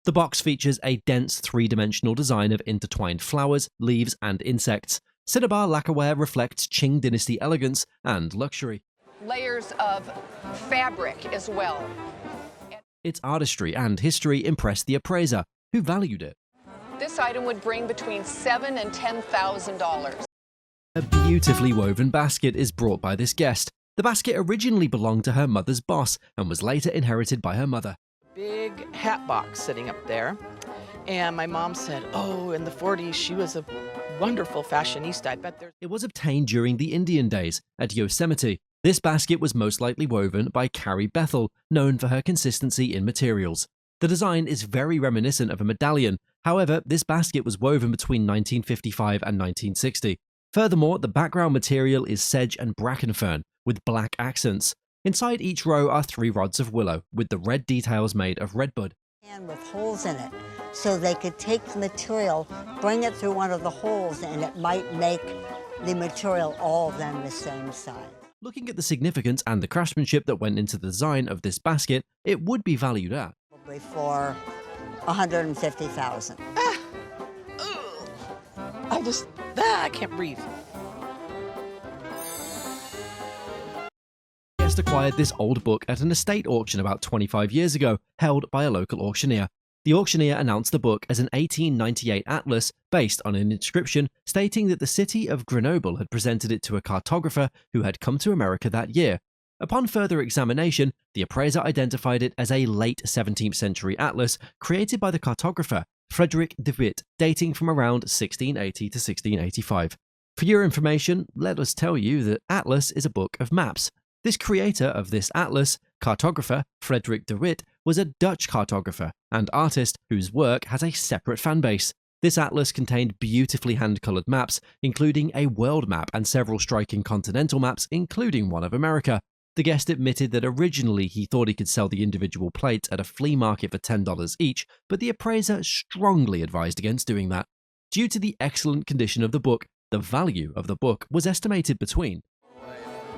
The box features a dense three-dimensional design of intertwined flowers, leaves, and insects. Cinnabar lacquerware reflects Qing dynasty elegance and luxury. Layers of fabric as well. Its artistry and history impressed the appraiser, who valued it. This item would bring between $7,000 and $10,000. A beautifully woven basket is brought by this guest. The basket originally belonged to her mother's boss and was later inherited by her mother. Big hat box sitting up there. And my mom said, oh, in the 40s, she was a wonderful fashionista. I bet there's... It was obtained during the Indian days at Yosemite. This basket was most likely woven by Carrie Bethel, known for her consistency in materials. The design is very reminiscent of a medallion. However, this basket was woven between 1955 and 1960. Furthermore, the background material is sedge and bracken fern with black accents. Inside each row are 3 rods of willow, with the red details made of redbud. And with holes in it, so they could take the material, bring it through one of the holes, and it might make the material all then the same size. Looking at the significance and the craftsmanship that went into the design of this basket, it would be valued at probably for $150,000. I can't breathe. Guest acquired this old book at an estate auction about 25 years ago, held by a local auctioneer. The auctioneer announced the book as an 1898 atlas based on an inscription stating that the city of Grenoble had presented it to a cartographer who had come to America that year. Upon further examination, the appraiser identified it as a late 17th century atlas created by the cartographer Frederick de Witt, dating from around 1680 to 1685. For your information, let us tell you that atlas is a book of maps. This creator of this atlas, cartographer Frederick de Witt, was a Dutch cartographer and artist whose work has a separate fan base. This atlas contained beautifully hand-colored maps, including a world map and several striking continental maps, including one of America. The guest admitted that originally he thought he could sell the individual plates at a flea market for $10 each, but the appraiser strongly advised against doing that. Due to the excellent condition of the book, the value of the book was estimated between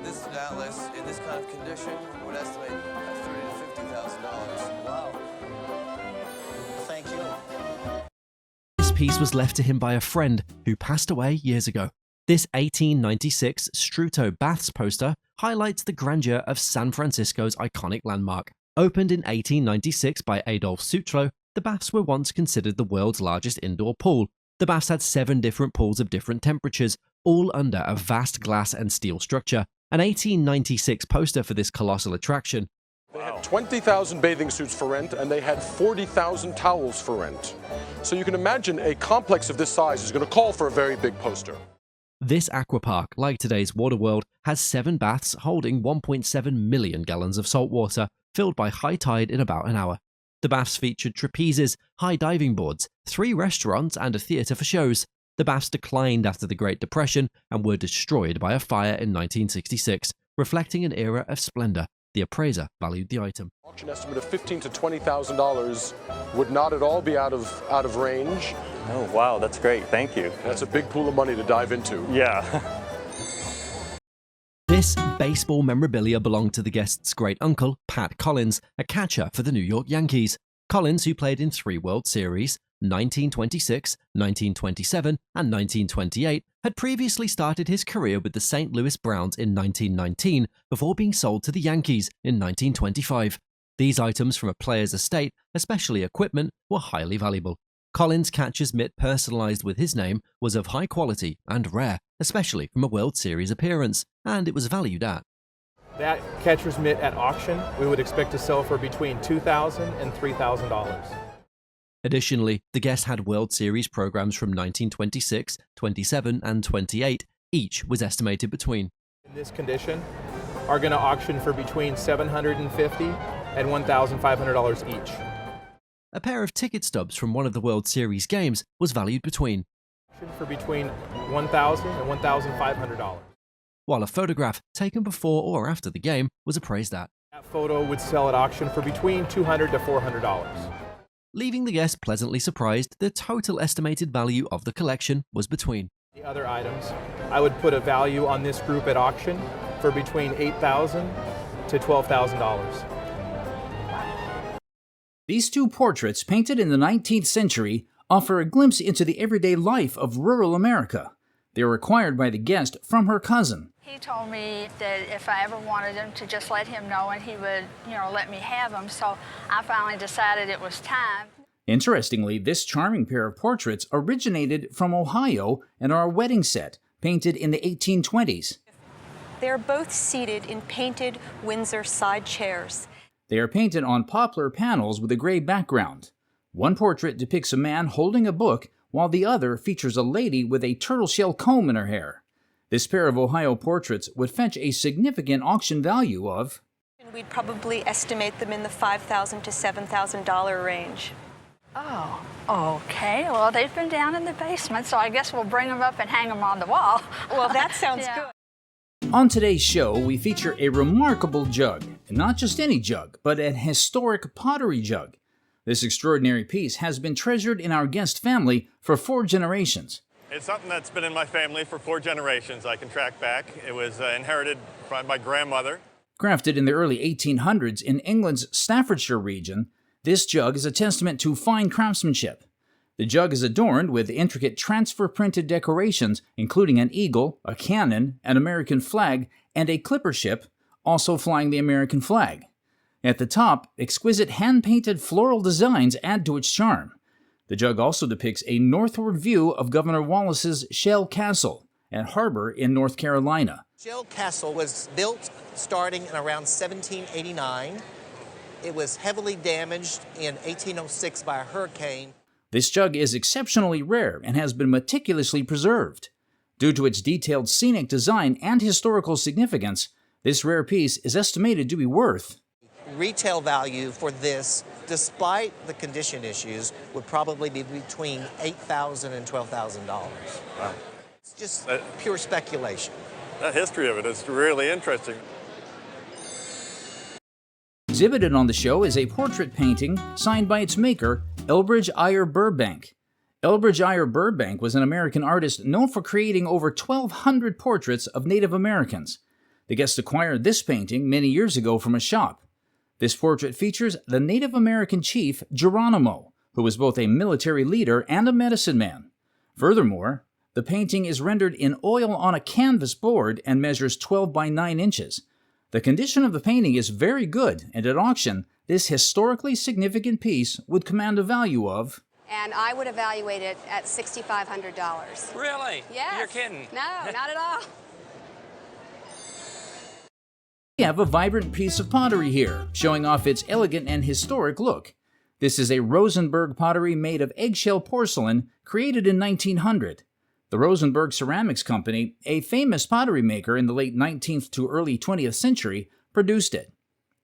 this atlas in this kind of condition would estimate at $30,000 to $50,000. Wow. Thank you. This piece was left to him by a friend who passed away years ago. This 1896 Struto Baths poster highlights the grandeur of San Francisco's iconic landmark. Opened in 1896 by Adolf Sutro, the The baths were once considered the world's largest indoor pool. The baths had 7 different pools of different temperatures, all under a vast glass and steel structure. An 1896 poster for this colossal attraction. They had 20,000 bathing suits for rent, and they had 40,000 towels for rent. So you can imagine a complex of this size is going to call for a very big poster. This aquapark, like today's Waterworld, has 7 baths holding 1.7 million gallons of salt water, filled by high tide in about an hour. The baths featured trapezes, high diving boards, 3 restaurants, and a theatre for shows. The baths declined after the Great Depression and were destroyed by a fire in 1966, reflecting an era of splendor. The appraiser valued the item. Auction estimate of $15,000 to $20,000 would not at all be out of range. Oh wow, that's great. Thank you. That's a big pool of money to dive into. Yeah. This baseball memorabilia belonged to the guest's great uncle, Pat Collins, a catcher for the New York Yankees. Collins, who played in 3 World Series, 1926, 1927, and 1928, had previously started his career with the St. Louis Browns in 1919 before being sold to the Yankees in 1925. These items from a player's estate, especially equipment, were highly valuable. Collins' catcher's mitt personalized with his name was of high quality and rare, especially from a World Series appearance, and it was valued at. That catcher's mitt at auction, we would expect to sell for between $2,000 and $3,000. Additionally, the guest had World Series programs from 1926, 27, and 28. Each was estimated between, in this condition, are going to auction for between $750 and $1,500 each. A pair of ticket stubs from one of the World Series games was valued between, for between $1,000 and $1,500. While a photograph taken before or after the game was appraised at. That photo would sell at auction for between $200 to $400. Leaving the guest pleasantly surprised, the total estimated value of the collection was between. The other items, I would put a value on this group at auction for between $8,000 to $12,000. These 2 portraits, painted in the 19th century, offer a glimpse into the everyday life of rural America. They were acquired by the guest from her cousin. He told me that if I ever wanted him to just let him know and he would, let me have them. So I finally decided it was time. Interestingly, this charming pair of portraits originated from Ohio and are a wedding set, painted in the 1820s. They are both seated in painted Windsor side chairs. They are painted on poplar panels with a gray background. One portrait depicts a man holding a book, while the other features a lady with a turtle shell comb in her hair. This pair of Ohio portraits would fetch a significant auction value of... We'd probably estimate them in the $5,000 to $7,000 range. Oh, okay. Well, they've been down in the basement, so I guess we'll bring them up and hang them on the wall. Well, that sounds good. On today's show, we feature a remarkable jug. And not just any jug, but an historic pottery jug. This extraordinary piece has been treasured in our guest family for 4 generations. It's something that's been in my family for 4 generations. I can track back. It was inherited by my grandmother. Crafted in the early 1800s in England's Staffordshire region, this jug is a testament to fine craftsmanship. The jug is adorned with intricate transfer-printed decorations, including an eagle, a cannon, an American flag, and a clipper ship, also flying the American flag. At the top, exquisite hand-painted floral designs add to its charm. The jug also depicts a northward view of Governor Wallace's Shell Castle and harbor in North Carolina. Shell Castle was built starting in around 1789. It was heavily damaged in 1806 by a hurricane. This jug is exceptionally rare and has been meticulously preserved. Due to its detailed scenic design and historical significance, this rare piece is estimated to be worth. Retail value for this, despite the condition issues, would probably be between $8,000 and $12,000. Wow. It's just pure speculation. The history of it is really interesting. Exhibited on the show is a portrait painting signed by its maker, Elbridge Eyre Burbank. Elbridge Eyre Burbank was an American artist known for creating over 1,200 portraits of Native Americans. The guest acquired this painting many years ago from a shop. This portrait features the Native American chief Geronimo, who was both a military leader and a medicine man. Furthermore, the painting is rendered in oil on a canvas board and measures 12 by 9 inches. The condition of the painting is very good, and at auction, this historically significant piece would command a value of, and I would evaluate it at $6,500. Really? Yes. You're kidding. No, not at all. we have a vibrant piece of pottery here, showing off its elegant and historic look. This is a Rosenberg pottery made of eggshell porcelain, created in 1900. The Rosenberg Ceramics Company, a famous pottery maker in the late 19th to early 20th century, produced it.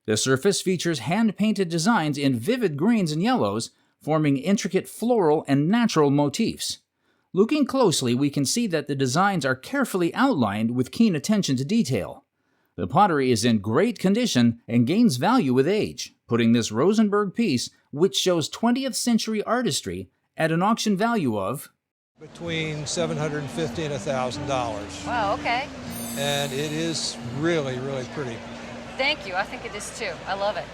The surface features hand-painted designs in vivid greens and yellows, forming intricate floral and natural motifs. Looking closely, we can see that the designs are carefully outlined with keen attention to detail. The pottery is in great condition and gains value with age, putting this Rosenberg piece, which shows 20th century artistry, at an auction value of between $750 and $1,000. Wow, okay. And it is really, really pretty. Thank you. I think it is too. I love it.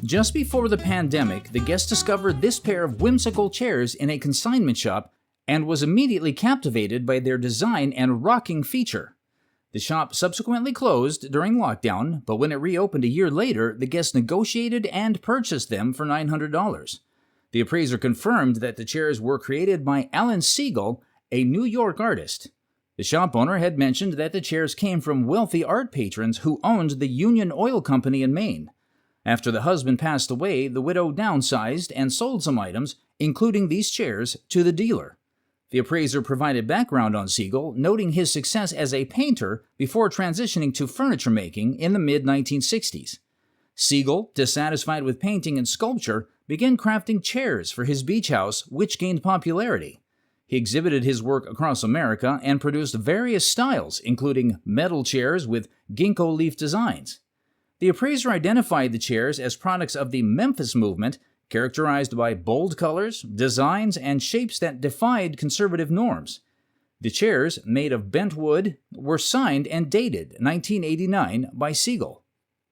Just before the pandemic, the guest discovered this pair of whimsical chairs in a consignment shop and was immediately captivated by their design and rocking feature. The shop subsequently closed during lockdown, but when it reopened a year later, the guest negotiated and purchased them for $900. The appraiser confirmed that the chairs were created by Alan Siegel, a New York artist. The shop owner had mentioned that the chairs came from wealthy art patrons who owned the Union Oil Company in Maine. After the husband passed away, the widow downsized and sold some items, including these chairs, to the dealer. The appraiser provided background on Siegel, noting his success as a painter before transitioning to furniture making in the mid-1960s. Siegel, dissatisfied with painting and sculpture, began crafting chairs for his beach house, which gained popularity. He exhibited his work across America and produced various styles, including metal chairs with ginkgo leaf designs. The appraiser identified the chairs as products of the Memphis movement, characterized by bold colors, designs, and shapes that defied conservative norms. The chairs, made of bent wood, were signed and dated 1989 by Siegel.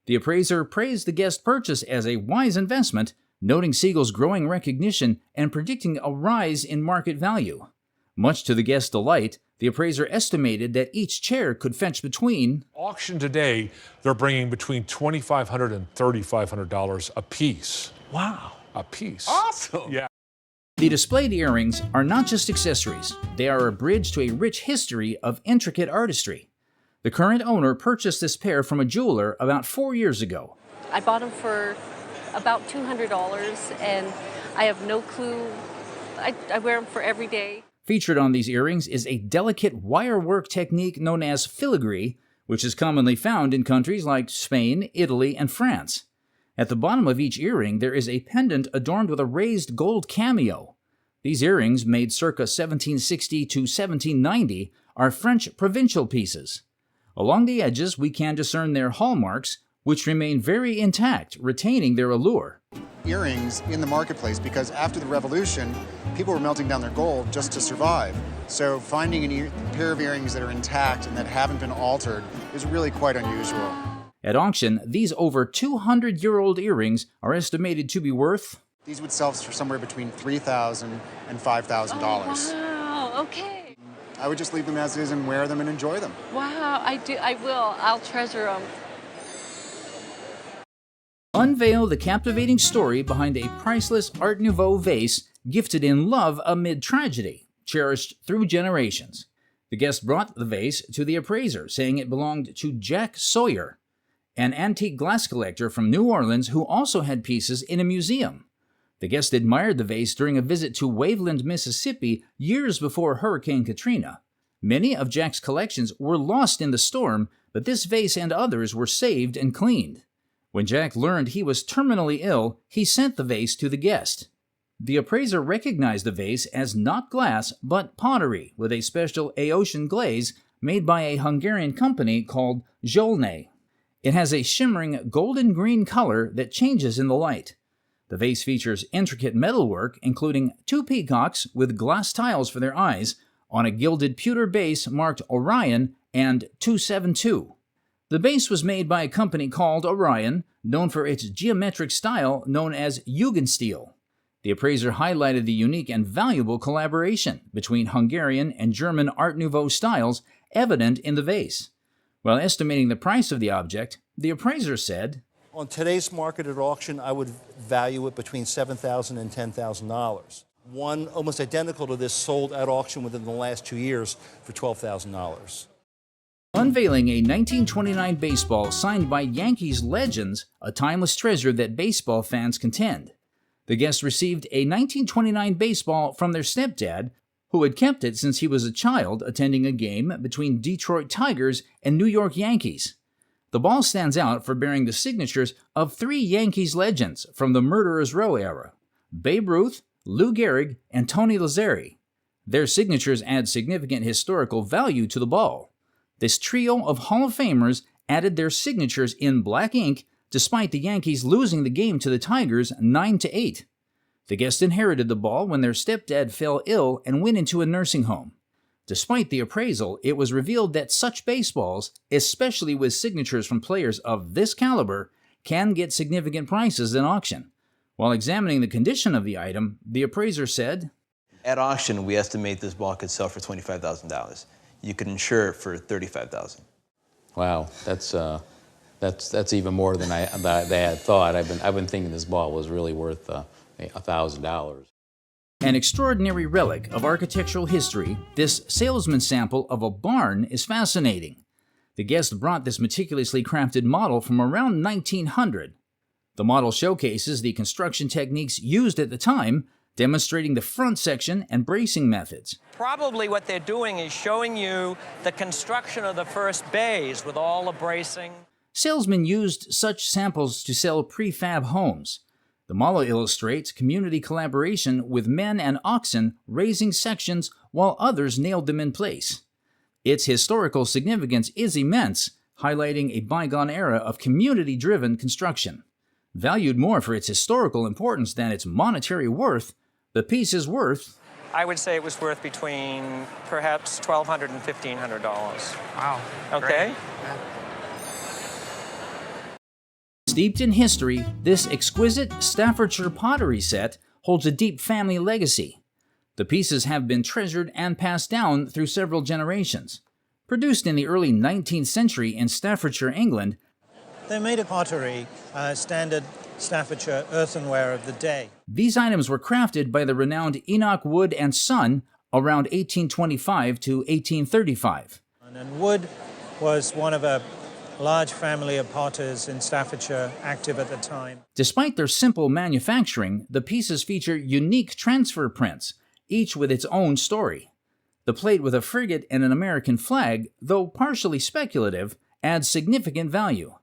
The appraiser praised the guest purchase as a wise investment, noting Siegel's growing recognition and predicting a rise in market value. Much to the guest's delight, the appraiser estimated that each chair could fetch between auction today, they're bringing between $2,500 and $3,500 a piece. Wow. A piece. Awesome. Yeah. The displayed earrings are not just accessories. They are a bridge to a rich history of intricate artistry. The current owner purchased this pair from a jeweler about 4 years ago. I bought them for about $200, and I have no clue. I wear them for every day. Featured on these earrings is a delicate wirework technique known as filigree, which is commonly found in countries like Spain, Italy, and France. At the bottom of each earring, there is a pendant adorned with a raised gold cameo. These earrings, made circa 1760 to 1790, are French provincial pieces. Along the edges, we can discern their hallmarks, which remain very intact, retaining their allure. Earrings in the marketplace, because after the revolution, people were melting down their gold just to survive. So finding a pair of earrings that are intact and that haven't been altered is really quite unusual. At auction, these over 200-year-old earrings are estimated to be worth... These would sell for somewhere between $3,000 and $5,000. Oh, wow, okay. I would just leave them as is and wear them and enjoy them. Wow, I will. I'll treasure them. Unveil the captivating story behind a priceless Art Nouveau vase gifted in love amid tragedy, cherished through generations. The guest brought the vase to the appraiser, saying it belonged to Jack Sawyer, an antique glass collector from New Orleans who also had pieces in a museum. The guest admired the vase during a visit to Waveland, Mississippi, years before Hurricane Katrina. Many of Jack's collections were lost in the storm, but this vase and others were saved and cleaned. When Jack learned he was terminally ill, he sent the vase to the guest. The appraiser recognized the vase as not glass, but pottery with a special Aeotian glaze made by a Hungarian company called Zsolnay. It has a shimmering golden-green color that changes in the light. The vase features intricate metalwork, including 2 peacocks with glass tiles for their eyes, on a gilded pewter base marked Orion and 272. The base was made by a company called Orion, known for its geometric style known as Jugendstil. The appraiser highlighted the unique and valuable collaboration between Hungarian and German Art Nouveau styles evident in the vase. While estimating the price of the object, the appraiser said, On today's market at auction, I would value it between $7,000 and $10,000. One almost identical to this sold at auction within the last 2 years for $12,000. Unveiling a 1929 baseball signed by Yankees legends, a timeless treasure that baseball fans contend. The guests received a 1929 baseball from their stepdad, who had kept it since he was a child attending a game between Detroit Tigers and New York Yankees. The ball stands out for bearing the signatures of 3 Yankees legends from the Murderers Row era: Babe Ruth, Lou Gehrig, and Tony Lazzeri. Their signatures add significant historical value to the ball. This trio of Hall of Famers added their signatures in black ink despite the Yankees losing the game to the Tigers 9-8. The guests inherited the ball when their stepdad fell ill and went into a nursing home. Despite the appraisal, it was revealed that such baseballs, especially with signatures from players of this caliber, can get significant prices in auction. While examining the condition of the item, the appraiser said, "At auction, we estimate this ball could sell for $25,000. You could insure it for $35,000. Wow, that's even more than I had thought. I've been thinking this ball was really worth $1,000. An extraordinary relic of architectural history, this salesman sample of a barn is fascinating. The guest brought this meticulously crafted model from around 1900. The model showcases the construction techniques used at the time, demonstrating the front section and bracing methods. Probably what they're doing is showing you the construction of the first bays with all the bracing. Salesmen used such samples to sell prefab homes. The model illustrates community collaboration with men and oxen raising sections while others nailed them in place. Its historical significance is immense, highlighting a bygone era of community-driven construction. Valued more for its historical importance than its monetary worth, the piece is worth, I would say it was worth between perhaps $1,200 and $1,500. Wow. Okay? Steeped in history, this exquisite Staffordshire pottery set holds a deep family legacy. The pieces have been treasured and passed down through several generations. Produced in the early 19th century in Staffordshire, England, They made a pottery, standard Staffordshire earthenware of the day. These items were crafted by the renowned Enoch Wood and Son around 1825 to 1835. And Wood was one of a large family of potters in Staffordshire active at the time. Despite their simple manufacturing, the pieces feature unique transfer prints, each with its own story. The plate with a frigate and an American flag, though partially speculative, adds significant value.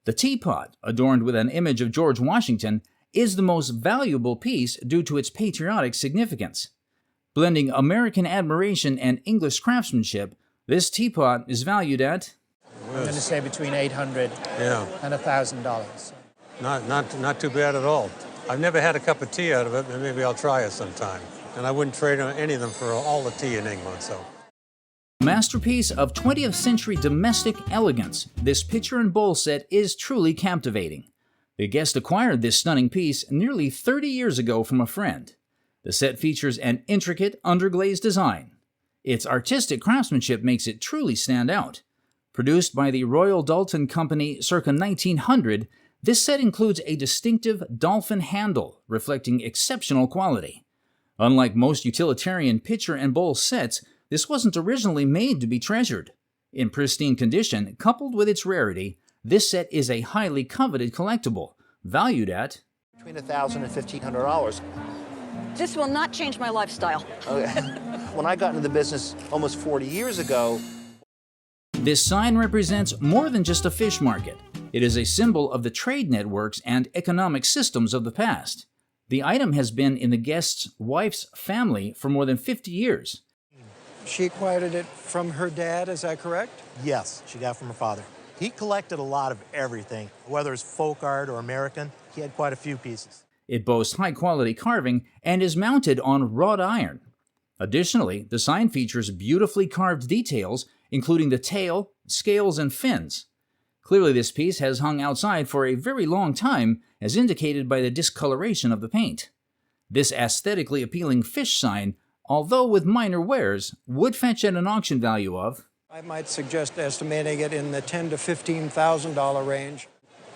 The teapot, adorned with an image of George Washington, is the most valuable piece due to its patriotic significance. Blending American admiration and English craftsmanship, this teapot is valued at, I'm going to say between $800 and $1,000. Not too bad at all. I've never had a cup of tea out of it, but maybe I'll try it sometime. And I wouldn't trade any of them for all the tea in England, so. Masterpiece of 20th century domestic elegance, this pitcher and bowl set is truly captivating. The guest acquired this stunning piece nearly 30 years ago from a friend. The set features an intricate underglazed design. Its artistic craftsmanship makes it truly stand out. Produced by the Royal Doulton Company circa 1900, this set includes a distinctive dolphin handle reflecting exceptional quality. Unlike most utilitarian pitcher and bowl sets, this wasn't originally made to be treasured. In pristine condition, coupled with its rarity, this set is a highly coveted collectible, valued at between $1,000 and $1,500. This will not change my lifestyle. When I got into the business almost 40 years ago, this sign represents more than just a fish market. It is a symbol of the trade networks and economic systems of the past. The item has been in the guest's wife's family for more than 50 years. She acquired it from her dad, is that correct? yes, she got it from her father. He collected a lot of everything, whether it's folk art or American. He had quite a few pieces. It boasts high-quality carving and is mounted on wrought iron. Additionally, the sign features beautifully carved details, including the tail, scales, and fins. Clearly, this piece has hung outside for a very long time, as indicated by the discoloration of the paint. This aesthetically appealing fish sign, although with minor wears, would fetch at an auction value of, I might suggest estimating it in the $10,000 to $15,000 range.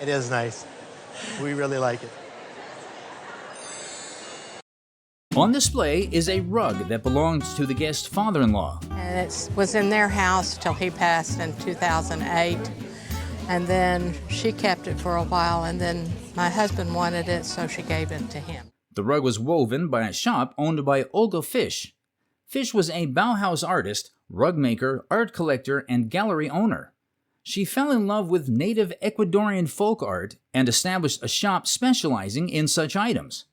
It is nice. We really like it. On display is a rug that belongs to the guest's father-in-law. And it was in their house till he passed in 2008. And then she kept it for a while, and then my husband wanted it, so she gave it to him. The rug was woven by a shop owned by Olga Fish. Fish was a Bauhaus artist, rug maker, art collector, and gallery owner. She fell in love with native Ecuadorian folk art and established a shop specializing in such items.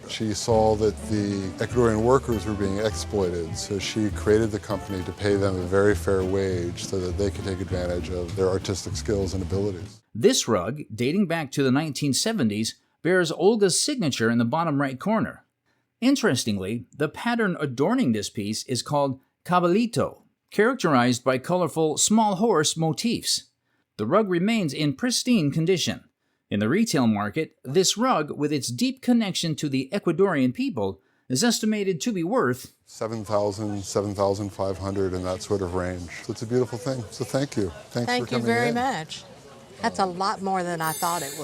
She saw that the Ecuadorian workers were being exploited, so she created the company to pay them a very fair wage so that they could take advantage of their artistic skills and abilities. This rug, dating back to the 1970s, bears Olga's signature in the bottom right corner. Interestingly, the pattern adorning this piece is called caballito, characterized by colorful small horse motifs. The rug remains in pristine condition. In the retail market, this rug, with its deep connection to the Ecuadorian people, is estimated to be worth $7,000, $7,500 in that sort of range. So it's a beautiful thing. So thank you. Thanks for coming in. Thank you very much. That's a lot more than I thought it